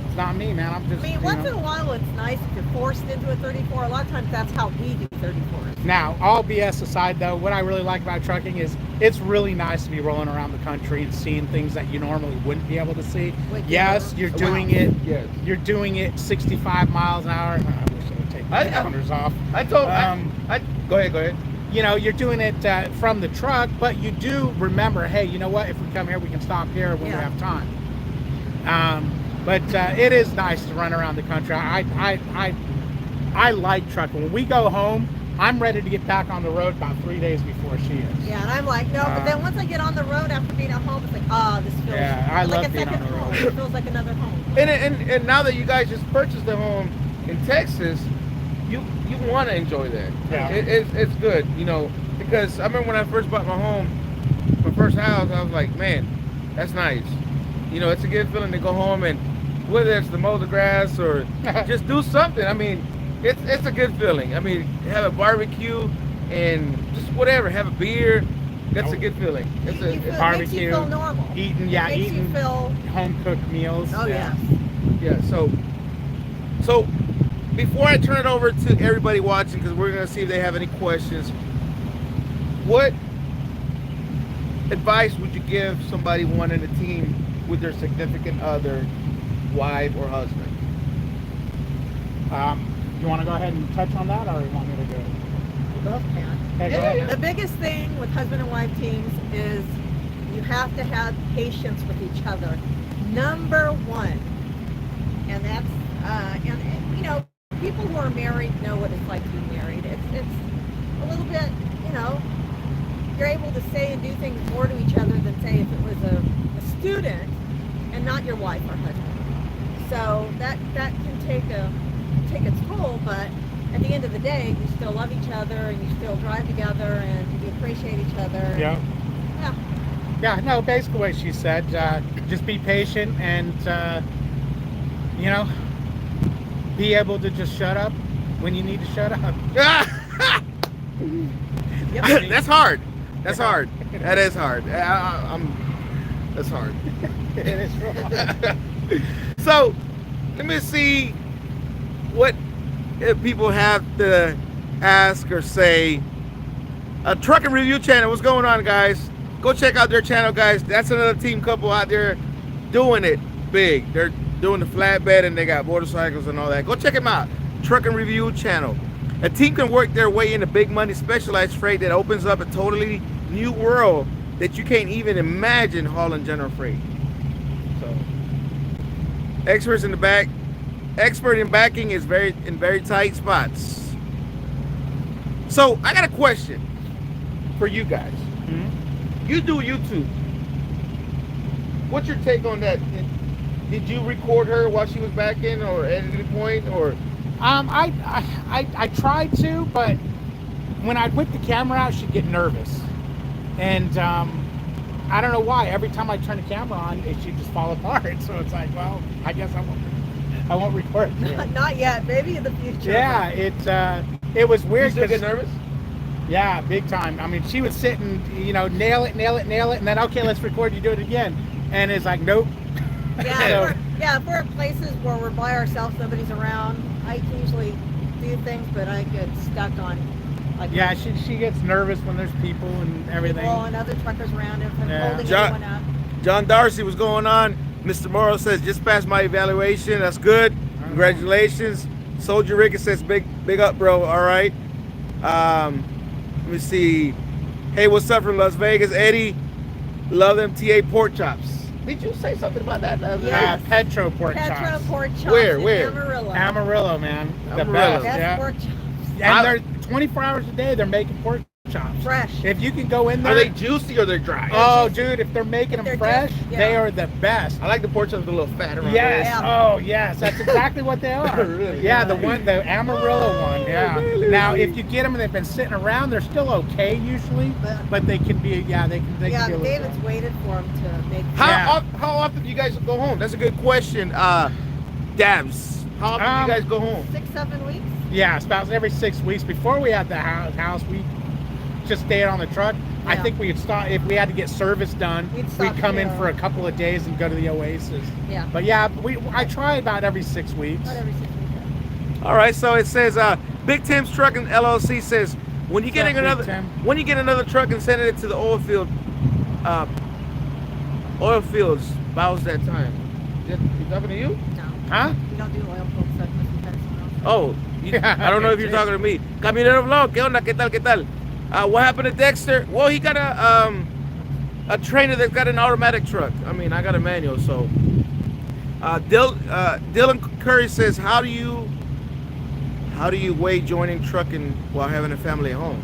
C: It's not me, man. I'm just.
B: I mean, once in a while it's nice if you're forced into a 34. A lot of times that's how we do 34s.
C: Now, all BS aside, though, what I really like about trucking is it's really nice to be rolling around the country and seeing things that you normally wouldn't be able to see.
B: With
C: Yes,
B: your
C: you're doing it.
A: Yes.
C: You're doing it 65 miles an hour. I wish I would take the counters off.
A: I told go ahead.
C: You're doing it from the truck, but you do remember, hey, you know what? If we come here, we can stop here when we have time. But it is nice to run around the country. I like trucking. When we go home, I'm ready to get back on the road about 3 days before she is.
B: Yeah, and I'm like, no, but then once I get on the road after being at home, it's like, this feels
C: I
B: like
C: love
B: a
C: being on
B: second
C: the
B: home.
C: road.
B: It feels like another home.
A: And now that you guys just purchased a home in Texas, you want to enjoy that.
C: Yeah.
A: It's good, because I remember when I first bought my first house, I was like, man, that's nice. It's a good feeling to go home and whether it's to mow the grass or just do something. I mean, it's a good feeling. I mean, have a barbecue and just whatever, have a beer. That's a good feeling. It's
B: It makes you
C: barbecue,
B: feel normal.
C: eating,
B: It makes you
C: eating
B: feel,
C: home cooked meals.
B: oh yes.
A: Yeah, so before I turn it over to everybody watching, because we're going to see if they have any questions, what advice would you give somebody wanting a team with their significant other, wife, or husband?
C: You want to go ahead and touch on that, or you want me to do it?
B: You both can.
C: Hey, go ahead.
B: The biggest thing with husband and wife teams is you have to have patience with each other. Number one. And that's, people who are married know what it's like to be married. It's a little bit, you're able to say and do things more to each other than say if it was a student and not your wife or husband. So that can take its toll, but at the end of the day, you still love each other and you still drive together and you appreciate each other.
C: Yeah.
B: Yeah.
C: Yeah, no, basically what she said, just be patient and, be able to just shut up when you need to shut up.
B: Yep.
A: That's hard. That's hard. That is hard. That's hard.
C: It is real hard.
A: So, let me see what people have to ask or say. Trucking Review Channel, what's going on, guys? Go check out their channel, guys. That's another team couple out there doing it big. They're doing the flatbed and they got motorcycles and all that. Go check them out. Truck and Review channel. A team can work their way into big money specialized freight that opens up a totally new world that you can't even imagine hauling general freight. So, experts in the back. Expert in backing is in very tight spots. So I got a question for you guys.
C: Mm-hmm.
A: You do YouTube. What's your take on that? Did you record her while she was backing, or at any point, or?
C: I tried to, but when I'd whip the camera out, she'd get nervous, and I don't know why. Every time I turn the camera on, she'd just fall apart. So it's like, well, I guess I won't record.
B: Not yet. Maybe in the future.
C: Yeah, it was weird.
A: You still get nervous?
C: Yeah, big time. I mean, she would sit and nail it, and then okay, let's record. You do it again, and it's like nope.
B: Yeah, if we're at places where we're by ourselves, nobody's around, I can usually do things, but I get stuck on. Like,
C: yeah, she gets nervous when there's people and everything.
B: Well, and other truckers around if I'm holding anyone up.
A: John Darcy, what's going on? Mr. Morrow says, just passed my evaluation. That's good. Congratulations. Soldier Ricky says, big up, bro. All right. Let me see. Hey, what's up from Las Vegas? Eddie, love them TA pork chops. Did you say something about that?
B: Yes.
C: Petro pork chops.
B: Petro pork chops.
A: Where?
B: in Amarillo.
C: Amarillo, man. The
A: Amarillo.
C: best.
B: Best
C: Yeah.
B: pork chops.
C: And they're 24 hours a day. They're making pork chops.
B: Fresh.
C: If you can go in there.
A: Are they juicy or they're dry?
C: Oh, dude, if they're making
B: If
C: them
B: they're
C: fresh,
B: just- yeah.
C: they are the best.
A: I like the pork chops with a little fat around
C: Yes.
B: Yeah.
C: Oh, yes. That's exactly what they are.
A: Really?
C: Yeah, the Amarillo one. Yeah.
A: really?
C: Now, if you get them and they've been sitting around, they're still okay usually, but they can be. Yeah, they can. They
B: Yeah,
C: can be a little
B: David's waited for him to make.
C: Yeah.
A: How often do you guys go home? That's a good question. Dabs, how often do you guys go home?
B: 6-7 weeks.
C: Yeah, about every 6 weeks. Before we had the house, we just stayed on the truck. I
B: Yeah.
C: think we'd stop if we had to get service done.
B: We'd
C: We'd
B: stop
C: come in
B: here.
C: for a couple of days and go to the Oasis.
B: Yeah.
C: But yeah, I try about every 6 weeks.
B: Not every 6 weeks.
A: All right, so it says Big Tim's Trucking LLC says when you
C: What's up,
A: get
C: Big Tim?
A: when you get another truck and send it to the oil fields, how's that time? You talking to you?
B: No.
C: Huh?
B: We don't do oil field stuff. We send someone else.
A: Oh, I don't know if you're talking to me. Camionero Vlog, ¿qué onda? ¿Qué tal? ¿Qué tal? What happened to Dexter? Well, he got a trainer that's got an automatic truck. I mean, I got a manual, so. Dylan Curry says, how do you weigh joining trucking while having a family at home?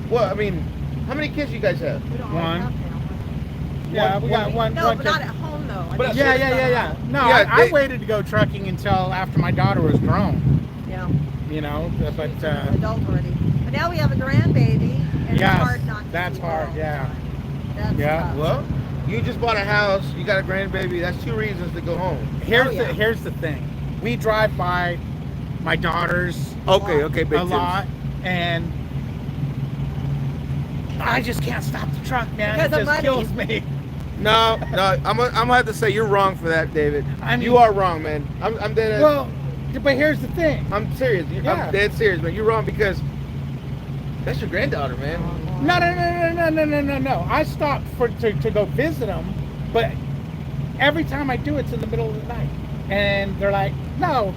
A: Well, I mean, how many kids you guys have?
B: We don't
C: One.
B: always have family.
C: Yeah, we got one.
B: No,
C: one
B: but
C: kid.
B: not at home though. I
A: But
B: mean,
C: Yeah,
B: just
C: yeah.
B: on-
C: No,
A: Yeah,
C: I
A: they-
C: waited to go trucking until after my daughter was grown.
B: Yeah.
C: But
B: She's an adult already. But now we have a grandbaby, and
C: Yes,
B: it's hard not to
C: that's
B: see her
C: hard,
B: all the
C: yeah.
B: time. That's
C: Yeah,
B: tough.
A: Well, you just bought a house, you got a grandbaby. That's 2 reasons to go home.
C: Here's the thing. We drive by my daughters
A: Okay, Big
C: a
A: Tim's.
C: lot, and I just can't stop the truck, man.
B: Because
C: it
B: of
C: just
B: money.
C: kills me.
A: No, I'm gonna have to say you're wrong for that, David.
C: I mean-
A: you are wrong, man. I'm dead.
C: Well, but here's the thing.
A: I'm serious.
C: Yeah.
A: I'm dead serious, man. You're wrong because that's your granddaughter, man.
C: No. I stopped to go visit them, but every time I do, it's in the middle of the night, and they're like, no.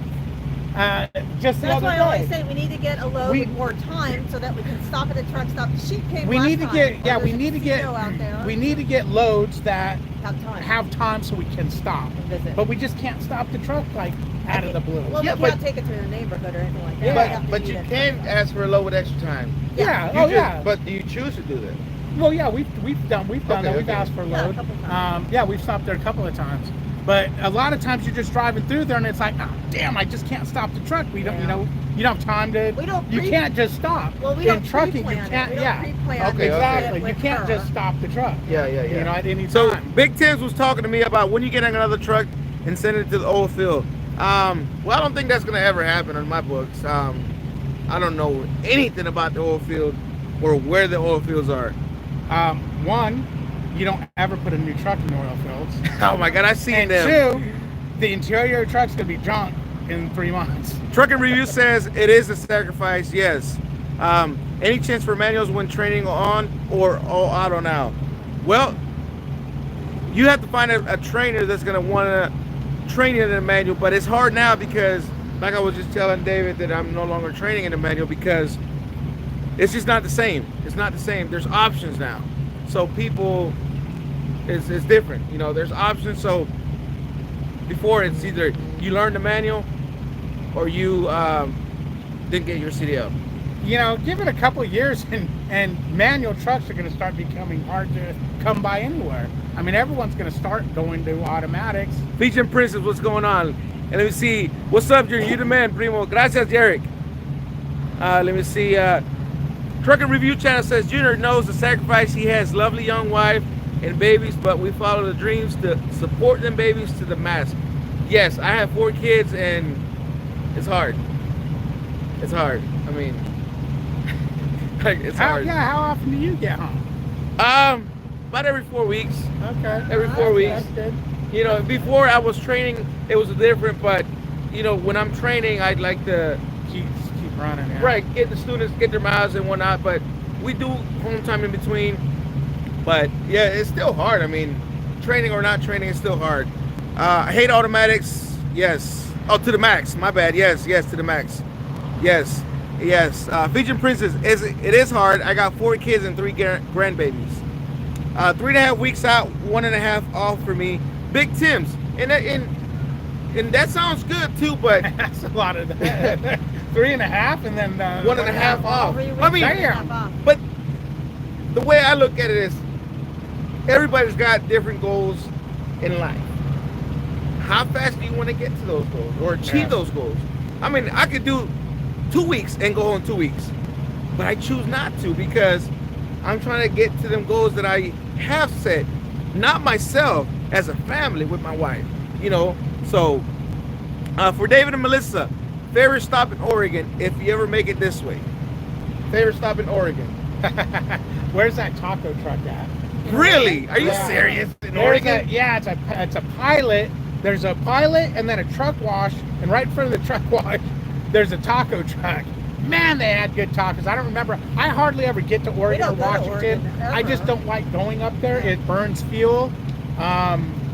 C: Just the
B: That's
C: other
B: why I always
C: day.
B: say we need to get a load
C: We-
B: with more time so that we can stop at a truck stop. The sheep came
C: We
B: last
C: need to
B: time.
C: get
B: Or
C: we
B: there's
C: need
B: a
C: to get
B: casino out there.
C: we need to get loads that
B: have time.
C: time so we can stop.
B: And visit.
C: But we just can't stop the truck like out of the blue.
B: Well,
A: Yeah,
B: we can't take it to the neighborhood or anything like that.
C: Yeah,
B: We have to
A: But
B: eat
A: you
B: it.
A: can ask for a load with extra time.
C: Yeah.
A: You
C: Oh
A: just-
C: yeah.
A: But do you choose to do that?
C: Well, yeah, we've done
A: Okay,
C: that. We've
A: okay.
C: asked for a
B: Yeah, a
C: load.
B: couple times.
C: Yeah, we've stopped there a couple of times. But a lot of times you're just driving through there and it's like, oh, damn, I just can't stop the truck. We don't,
B: Yeah.
C: you don't have time to.
B: We don't
C: You
B: pre-
C: can't just stop.
B: Well, we
C: in
B: don't
C: trucking, you
B: pre-plan it.
C: can't.
B: We don't
C: Yeah.
B: pre-plan
A: Okay,
B: it
C: Exactly.
B: with
C: You can't
B: her.
C: just stop the truck.
A: Yeah.
C: You know, at any
A: So
C: time.
A: Big Tim's was talking to me about when you get another truck and send it to the oil field. Well, I don't think that's gonna ever happen in my books. I don't know anything about the oil field or where the oil fields are.
C: One, you don't ever put a new truck in the oil fields.
A: Oh my God, I've seen
C: And
A: them.
C: two, the interior of the truck's gonna be junk in 3 months.
A: Trucking Review says it is a sacrifice. Yes, Any chance for manuals when training on or all auto now? Well, you have to find a trainer that's going to want to train you in a manual, but it's hard now because, like I was just telling David, that I'm no longer training in a manual because it's just not the same. It's not the same. There's options now. So people, it's different. You know, there's options. So before it's either you learn the manual or you didn't get your CDL.
C: You know, give it a couple of years and manual trucks are going to start becoming hard to come by anywhere. I mean, everyone's going to start going to automatics.
A: Peach and Princess, what's going on? And let me see. What's up, Junior? You the man, primo. Gracias, Derek. Let me see. Trucker Review Channel says Junior knows the sacrifice. He has lovely young wife and babies, but we follow the dreams to support them babies to the max. Yes, I have 4 kids and it's hard. It's hard. I mean, like, it's hard.
C: Yeah, how often do you get home?
A: About every 4 weeks.
C: Okay.
A: Every 4 weeks.
C: That's good.
A: You know, before I was training, it was different, but you know, when I'm training, I'd like to
C: Keep running. Yeah.
A: right, get the students, get their miles and whatnot, but we do home time in between. But yeah, it's still hard. I mean, training or not training is still hard. I hate automatics. Yes. Oh, to the max. My bad. Yes, to the max. Yes. Fijian Princess, it is hard. I got 4 kids and 3 grandbabies. 3.5 weeks out, 1.5 off for me. Big Tim's. And that sounds good too, but
C: That's a lot of that. 3.5 and then
A: 1.5 off. I mean,
C: Damn.
A: but the way I look at it is everybody's got different goals in life. How fast do you want to get to those goals or achieve those goals? I mean, I could do 2 weeks and go home 2 weeks, but I choose not to because I'm trying to get to them goals that I have set, not myself, as a family with my wife, you know. So for David and Melissa, favorite stop in Oregon if you ever make it this way. Favorite stop in Oregon.
C: Where's that taco truck at?
A: Really? Are you
C: Yeah.
A: serious? In
C: There's
A: Oregon?
C: it's a pilot. There's a pilot and then a truck wash, and right in front of the truck wash, there's a taco truck. Man, they had good tacos. I don't remember. I hardly ever get to Oregon or
B: don't go to
C: Washington.
B: Oregon,
C: I just
B: ever.
C: don't like going up there. It burns fuel.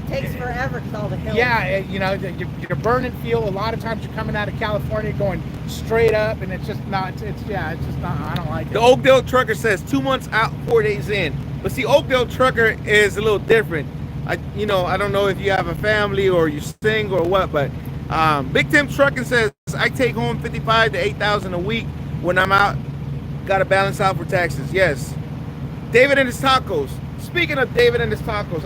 B: Takes forever because all the hills.
C: Yeah, you know, you're burning fuel. A lot of times you're coming out of California going straight up, and it's just not. It's just not. I don't like it.
A: The Oakdale Trucker says 2 months out, 4 days in. But see, Oakdale Trucker is a little different. I don't know if you have a family or you sing or what, but Big Tim Trucking says I take home 55 to 8,000 a week when I'm out. Got to balance out for taxes. Yes. David and his tacos. Speaking of David and his tacos,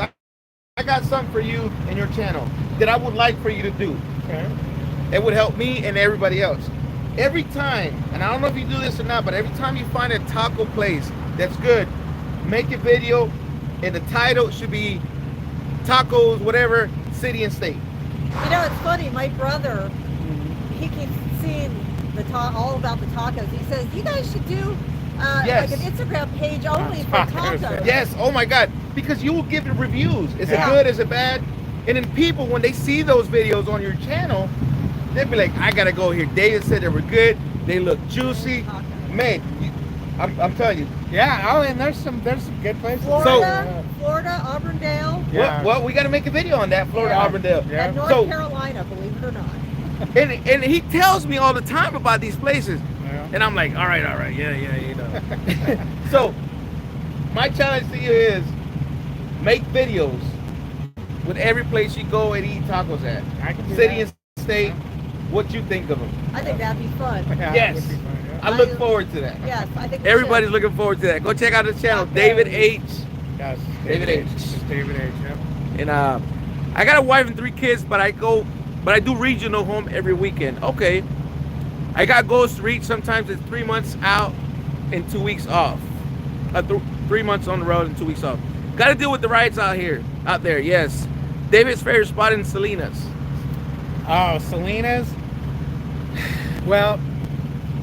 A: I got something for you and your channel that I would like for you to do.
C: Okay.
A: It would help me and everybody else. Every time, and I don't know if you do this or not, but every time you find a taco place that's good, make a video, and the title should be tacos, whatever, city and state.
B: You know, it's funny. My brother, he keeps seeing all about the tacos. He says, you guys should do
A: Yes.
B: like an Instagram page only for
C: Tacos.
B: tacos.
A: Yes, oh my God, because you will give it reviews. Is
C: Yeah.
A: it good, is it bad? And then people, when they see those videos on your channel, they'll be like, I gotta go here. David said they were good, they look juicy. Man, I'm telling you.
C: Yeah. Oh, and there's some good places.
B: Florida, Auburndale,
C: Yeah.
A: Well, we gotta make a video on that, Florida,
B: Yeah.
A: Auburndale.
C: Yeah.
B: and North
A: So-
B: Carolina, believe it or not.
A: And he tells me all the time about these places.
C: Yeah.
A: And I'm like, all right, yeah, you know. So, my challenge to you is make videos with every place you go and eat tacos at.
C: I can do
A: City
C: that.
A: and state, what you think of them.
B: I think that'd be fun.
C: Yeah,
A: Yes.
C: that would be fun, yeah.
A: I look forward to that.
B: Yes, I think we
A: Everybody's
B: should.
A: looking forward to that. Go check out his channel,
B: Tacos.
A: David H.
C: Yes,
A: David H.
C: Just David H. Yep.
A: And I got a wife and 3 kids, but I do regional home every weekend. Okay. I got goals to reach. Sometimes it's 3 months out and 2 weeks off. 3 months on the road and 2 weeks off. Got to deal with the riots out there. Yes. David's favorite spot in Salinas.
C: Oh, Salinas. Well,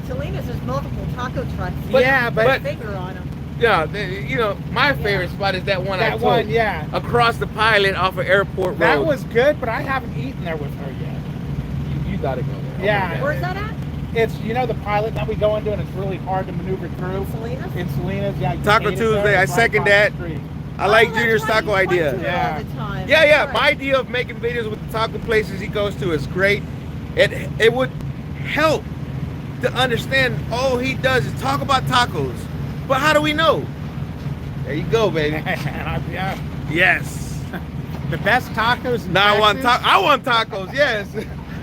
B: Salinas, there's multiple taco trucks.
C: yeah,
B: Put
C: but
B: a finger on them.
A: Yeah, my favorite spot is that one I
C: that
A: told.
C: one, yeah,
A: Across the pilot off of Airport Road.
C: that was good, but I haven't eaten there with her yet.
A: You gotta go there. Oh
C: Yeah.
A: my God.
B: Where's that at?
C: It's, you know, the pilot that we go into and it's really hard to maneuver through.
B: Salinas?
C: In Salinas, yeah.
A: Taco Tuesday, I second that. I like Junior's taco idea.
B: Yeah. All the time.
A: Yeah, yeah.
B: Right.
A: My idea of making videos with the taco places he goes to is great. It would help to understand all he does is talk about tacos. But how do we know? There you go, baby.
C: Yeah.
A: Yes.
C: The best tacos in
A: Now
C: Texas.
A: I want tacos, yes.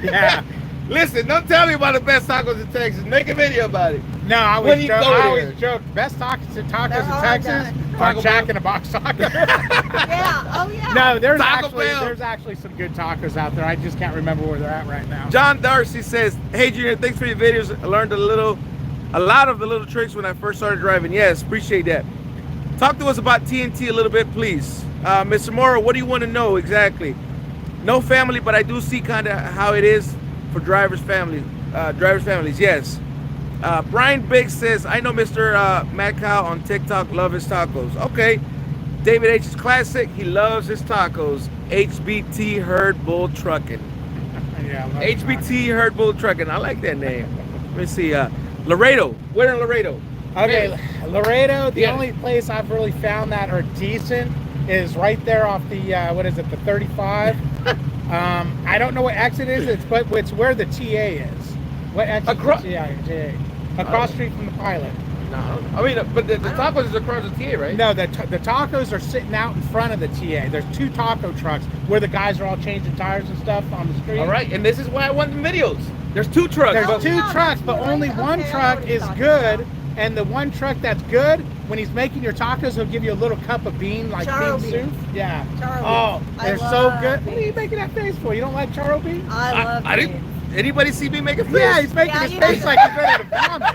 C: Yeah.
A: Listen, don't tell me about the best tacos in Texas. Make a video about it.
C: No, I
A: When
C: always
A: you
C: joke.
A: go
C: I
A: there.
C: always joke. Best tacos in
B: They're all
C: Texas
B: done.
C: are
A: Taco
C: Jack
A: Bell.
C: in a Box tacos.
B: Yeah. Oh yeah.
C: No,
A: Taco Bell.
C: there's actually some good tacos out there. I just can't remember where they're at right now.
A: John Darcy says, "Hey Junior, thanks for your videos. I learned a lot of the little tricks when I first started driving. Yes, appreciate that. Talk to us about TNT a little bit, please. Mr. Morrow, what do you want to know exactly? No family, but I do see kind of how it is for drivers' families. Yes. Brian Biggs says, I know Mr. Matt Kyle on TikTok, love his tacos. Okay. David H is classic. He loves his tacos. HBT Herd Bull Trucking.
C: Yeah, I love
A: HBT Herd Bull Trucking. I like that name. Let me see. Laredo. Where in Laredo?
C: Okay, Laredo, the
A: Yeah.
C: only place I've really found that are decent is right there off the, what is it, the 35. I don't know what exit is, but it's where the TA is. What exit
A: Across-
C: is the TA? Across street from the pilot.
A: No. I mean, but the tacos is across the TA, right?
C: No, the tacos are sitting out in front of the TA. There's 2 taco trucks where the guys are all changing tires and stuff on the street.
A: All right, and this is why I want the videos. There's 2 trucks.
C: There's
A: but-
C: 2
B: yeah,
C: trucks, but
B: you're
C: only
B: right.
C: one
B: Okay, I know
C: truck
B: what you're
C: is
B: talking
C: good.
B: about.
C: And the one truck that's good, when he's making your tacos, he'll give you a little cup of bean, like
B: Charo
C: bean
B: beans.
C: soup. Yeah.
B: Charo
C: Oh,
B: beans. I
C: they're so
B: love
C: good. What are you
B: beans.
C: making that face for? You don't like charo beans?
B: I love
A: I
B: beans.
A: didn't. Anybody see me make a face?
C: Yeah, he's making
B: Yeah,
C: his
B: you
C: face
B: know-
C: like he's ready to vomit.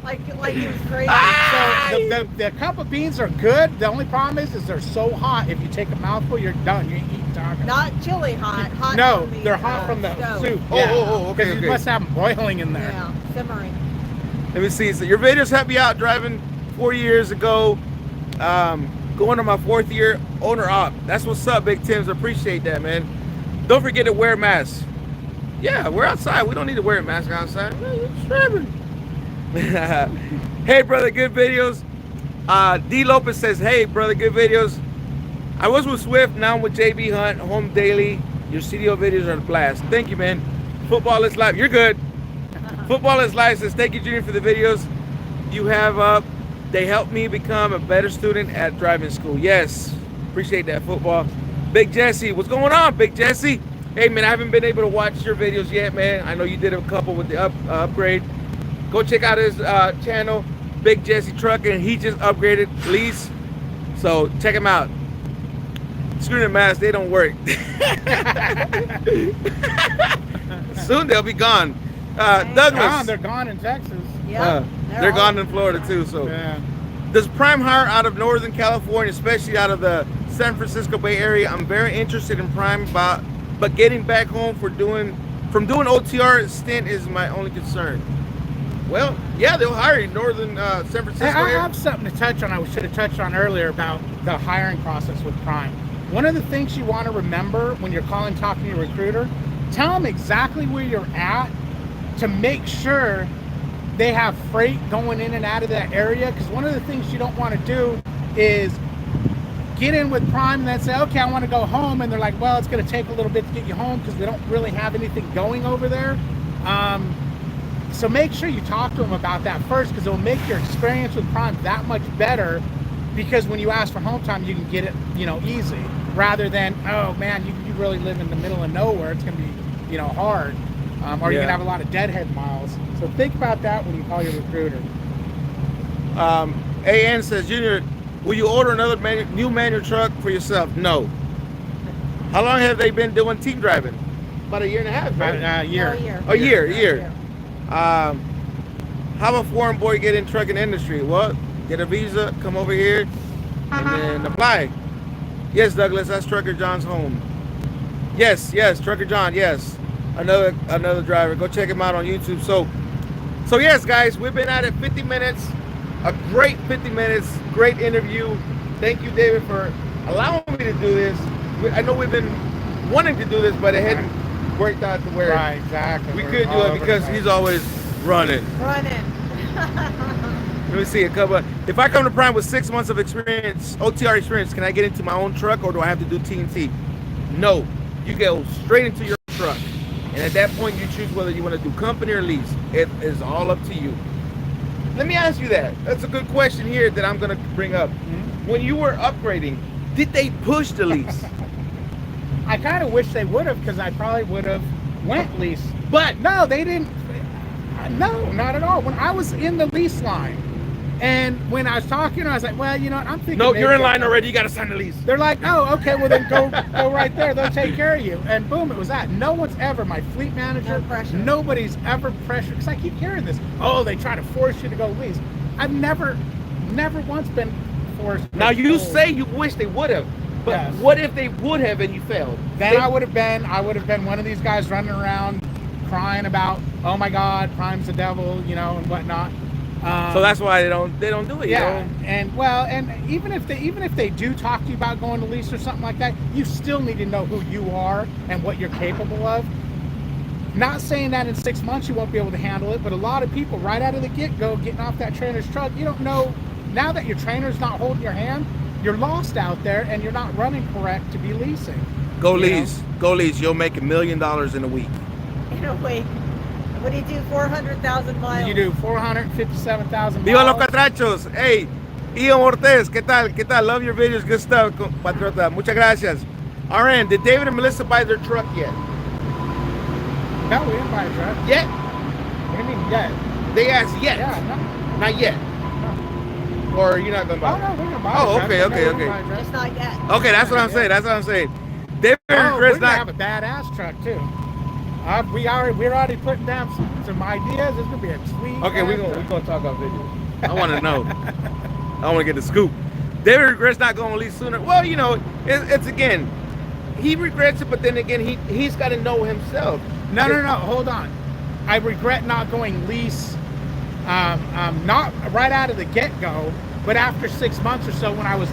B: Like it was crazy.
A: Ah!
C: So the cup of beans are good. The only problem is they're so hot. If you take a mouthful, you're done. You ain't eating tacos.
B: Not chili hot. Hot
C: No,
B: from the,
C: they're hot from the
B: stove.
C: soup.
A: Oh, oh, okay,
C: Because
A: okay.
C: you must have them boiling in there.
B: Yeah, simmering.
A: Let me see. So your videos helped me out driving 4 years ago. Going to my 4th year owner op. That's what's up, Big Tims. I appreciate that, man. Don't forget to wear a mask. Yeah, we're outside. We don't need to wear a mask outside. We're just driving. Hey, brother, good videos. D. Lopez says, hey, brother, good videos. I was with Swift, now I'm with JB Hunt, home daily. Your CDL videos are a blast. Thank you, man. Football is life. You're good. Football is life says, thank you, Junior, for the videos you have up. They helped me become a better student at driving school. Yes, appreciate that, football. Big Jesse, what's going on, Big Jesse? Hey, man, I haven't been able to watch your videos yet, man. I know you did a couple with the upgrade. Go check out his channel, Big Jesse Trucking. He just upgraded lease, so check him out. Screw the masks, they don't work. Soon they'll be gone. Douglas,
C: They're gone in Texas.
B: Yeah.
A: they're gone in Florida too. So,
C: Yeah.
A: does Prime hire out of Northern California, especially out of the San Francisco Bay Area? I'm very interested in Prime, but getting back home from doing OTR stint is my only concern. Well, yeah, they'll hire you Northern San Francisco
C: Hey, I
A: area.
C: have something to touch on. I should have touched on earlier about the hiring process with Prime. One of the things you want to remember when you're calling, talking to your recruiter, tell them exactly where you're at to make sure they have freight going in and out of that area. Because one of the things you don't want to do is get in with Prime and then say, okay, I want to go home. And they're like, well, it's going to take a little bit to get you home because we don't really have anything going over there. So make sure you talk to them about that first, because it'll make your experience with Prime that much better, because when you ask for home time, you can get it, easy, rather than, oh man, you really live in the middle of nowhere. It's going to be, hard. Or you're going to have a lot of deadhead miles. So think about that when you call your recruiter.
A: AN says, Junior, will you order another new manual truck for yourself? No. How long have they been doing team driving? About a year and a half, right?
C: A year.
A: A year. How a foreign boy get in trucking industry? Well, get a visa, come over here, and then apply. Yes, Douglas, that's Trucker John's home. Yes, Trucker John, yes. Another driver. Go check him out on YouTube. So yes, guys, we've been at it 50 minutes. A great 50 minutes, great interview. Thank you, David, for allowing me to do this. I know we've been wanting to do this, but it hadn't worked out to where
C: Right, exactly.
A: we
C: We're
A: could do
C: all
A: it
C: over
A: because
C: the place.
A: he's always Running.
B: Running.
A: Let me see a couple. If I come to Prime with 6 months of experience, OTR experience, can I get into my own truck or do I have to do TNT? No, you go straight into your truck. And at that point, you choose whether you want to do company or lease. It is all up to you. Let me ask you that. That's a good question here that I'm going to bring up. When you were upgrading, did they push the lease?
C: I kind of wish they would have, because I probably would have went lease.
A: But
C: no, they didn't. No, not at all. When I was in the lease line, and when I was talking, I was like, well, you know what, I'm thinking.
A: No, you're in line already. You got to sign the lease.
C: They're like, oh, okay, well then go right there. They'll take care of you. And boom, it was that. No one's ever, my fleet manager, nobody's ever pressured, because I keep hearing this. Oh, they try to force you to go lease. I've never once been forced.
A: Now you say you wish they would have, but yes. What if they would have and you failed?
C: Then I would have been one of these guys running around crying about, oh my God, Prime's the devil, you know, and whatnot.
A: So that's why they don't do it.
C: Yeah,
A: you know?
C: and even if they do talk to you about going to lease or something like that, you still need to know who you are and what you're capable of. Not saying that in 6 months you won't be able to handle it, but a lot of people right out of the get-go, getting off that trainer's truck, you don't know. Now that your trainer's not holding your hand, you're lost out there and you're not running correct to be leasing.
A: Go lease. Go lease. You'll make $1 million in a week.
B: In a week. What do you do? 400,000 miles.
C: You do 457,000 miles.
A: Viva los catrachos. Hey, Ian Ortez, ¿qué tal? ¿Qué tal? Love your videos. Good stuff, patriota. Muchas gracias. RN, did David and Melissa buy their truck yet?
C: No, we didn't buy a truck.
A: Yet?
C: What do you mean yet?
A: They asked yet.
C: Yeah, no.
A: Not yet. No. Or you're not going to buy it?
C: Oh, no, we're going to buy it.
A: Okay.
B: Just not yet.
A: Okay, that's what I'm saying. That's what I'm saying. David and
C: Chris
A: Chris
C: have a badass truck, too. We're already putting down some ideas. It's gonna be a sweet.
A: Okay, we're gonna talk about videos. I want to know. I want to get the scoop. David regrets not going to lease sooner. Well, you know, it's again, he regrets it, but then again, he's got to know himself.
C: No. Hold on. I regret not going lease. Not right out of the get-go, but after 6 months or so, when I was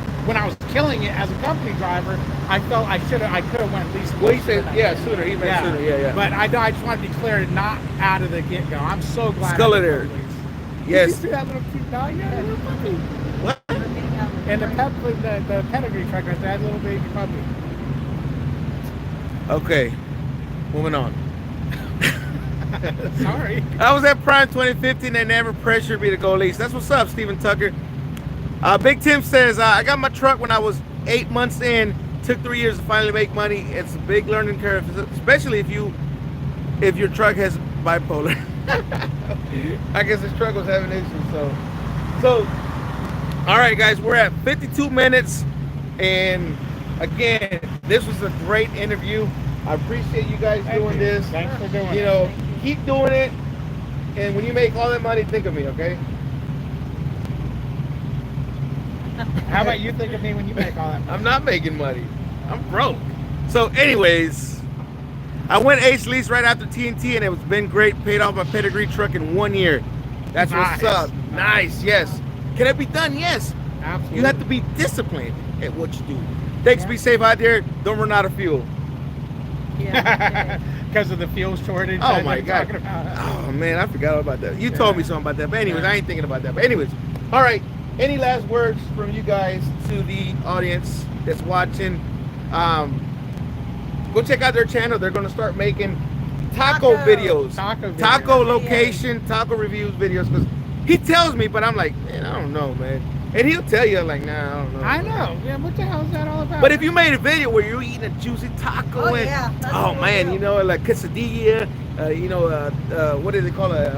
C: killing it as a company driver, I felt I could have went lease.
A: Well, he said, sooner. He meant sooner. Yeah.
C: But I just want to be clear, not out of the get-go. I'm so glad.
A: Scullator. Yes.
C: Did you see that little cute dog? Yeah, little puppy.
A: What?
C: And the pedigree truck right there, that little baby puppy.
A: Okay, moving on.
C: Sorry.
A: I was at Prime 2015. They never pressured me to go lease. That's what's up, Stephen Tucker. Big Tim says, I got my truck when I was 8 months in. Took 3 years to finally make money. It's a big learning curve, especially if your truck has bipolar. I guess this truck was having issues. So, all right, guys, we're at 52 minutes, and again, this was a great interview. I appreciate you guys doing this.
C: Thanks for doing it.
A: You know, keep doing it, and when you make all that money, think of me, okay?
C: How about you think of me when you make all that money?
A: I'm not making money. I'm broke. So anyways, I went Ace Lease right after TNT, and it's been great. Paid off my pedigree truck in 1 year. That's
C: nice.
A: What's up. Nice, yes. Can it be done? Yes.
C: Absolutely.
A: You have to be disciplined at what you do. Thanks, be safe out there. Don't run out of fuel.
B: Yeah.
C: Because of the fuel shortage.
A: Oh my God. Oh man, I forgot about that. You told me something about that. But anyways, I ain't thinking about that. But anyways, all right. Any last words from you guys to the audience that's watching? Go check out their channel. They're going to start making taco videos. Taco location, taco reviews videos. Because he tells me, but I'm like, man, I don't know, man. And he'll tell you, like, nah, I don't know.
C: I know. Yeah, what the hell is that all about?
A: But if you made a video where you're eating a juicy taco and, man, you know, like quesadilla, what do they call it?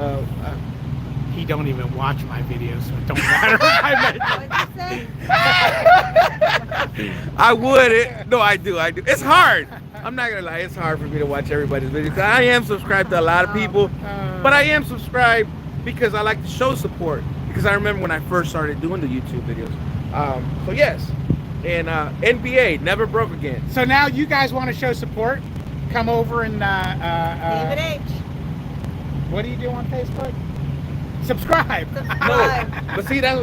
C: He don't even watch my videos, so it don't matter if I
A: I would. No, I do. It's hard. I'm not gonna lie. It's hard for me to watch everybody's videos. I am subscribed to a lot of people, but I am subscribed because I like to show support. Because I remember when I first started doing the YouTube videos. So yes, and NBA never broke again.
C: So now you guys want to show support? Come over and
B: David H.
C: What do you do on Facebook? Subscribe.
A: No, but see that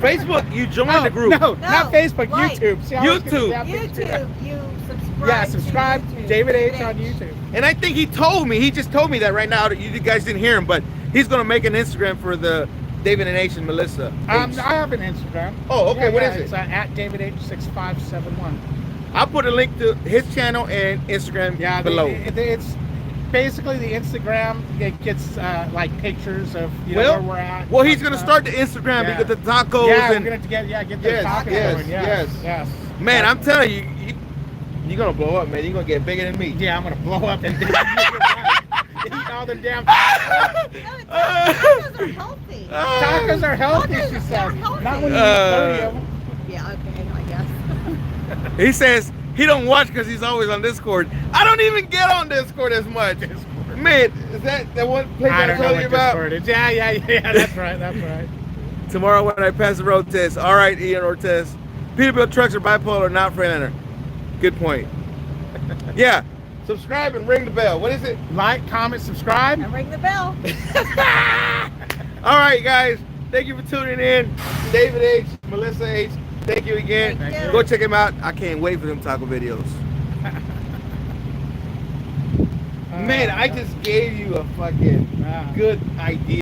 A: Facebook. You join the group.
C: No, not Facebook.
B: Like.
C: YouTube. See how
A: YouTube.
B: You subscribe.
C: Yeah, subscribe.
B: To
C: David H on YouTube.
A: And I think he told me. He just told me that right now. You guys didn't hear him, but He's gonna make an Instagram for the David and H and Melissa.
C: I have an Instagram.
A: Oh, okay. What is
C: It's
A: it?
C: at DavidH6571.
A: I'll put a link to his channel and Instagram below.
C: It's basically the Instagram. It gets like pictures of
A: Well,
C: where we're at.
A: Well, he's gonna start the Instagram
C: Yeah.
A: because the tacos
C: Yeah,
A: and
C: we're gonna get the
A: Yes,
C: tacos
A: yes,
C: going.
A: yes.
C: Yes.
A: man, I'm telling you, you're gonna blow up, man. You're gonna get bigger than me.
C: Yeah, I'm gonna blow up and eat all the damn
B: Tacos are healthy.
C: tacos are healthy.
B: Tacos
C: She
B: are
C: says.
B: healthy.
C: Not when you eat 30 of them.
B: Yeah, okay, I guess.
A: He says he don't watch because he's always on Discord. I don't even get on Discord as much. Man, is that one place
C: I
A: I
C: don't know
A: told
C: what
A: you about?
C: Discord is. Yeah. That's right. That's right.
A: Tomorrow when I pass the road test. All right, Ian Ortiz. Peterbilt trucks are bipolar, not Freightliner. Good point. Yeah. Subscribe and ring the bell. What is it?
C: Like, comment, subscribe.
B: And ring the bell.
A: All right, guys. Thank you for tuning in. David H, Melissa H. Thank you again.
B: Thank you.
A: Go check him out. I can't wait for them taco videos. Man, I just gave you a fucking good idea.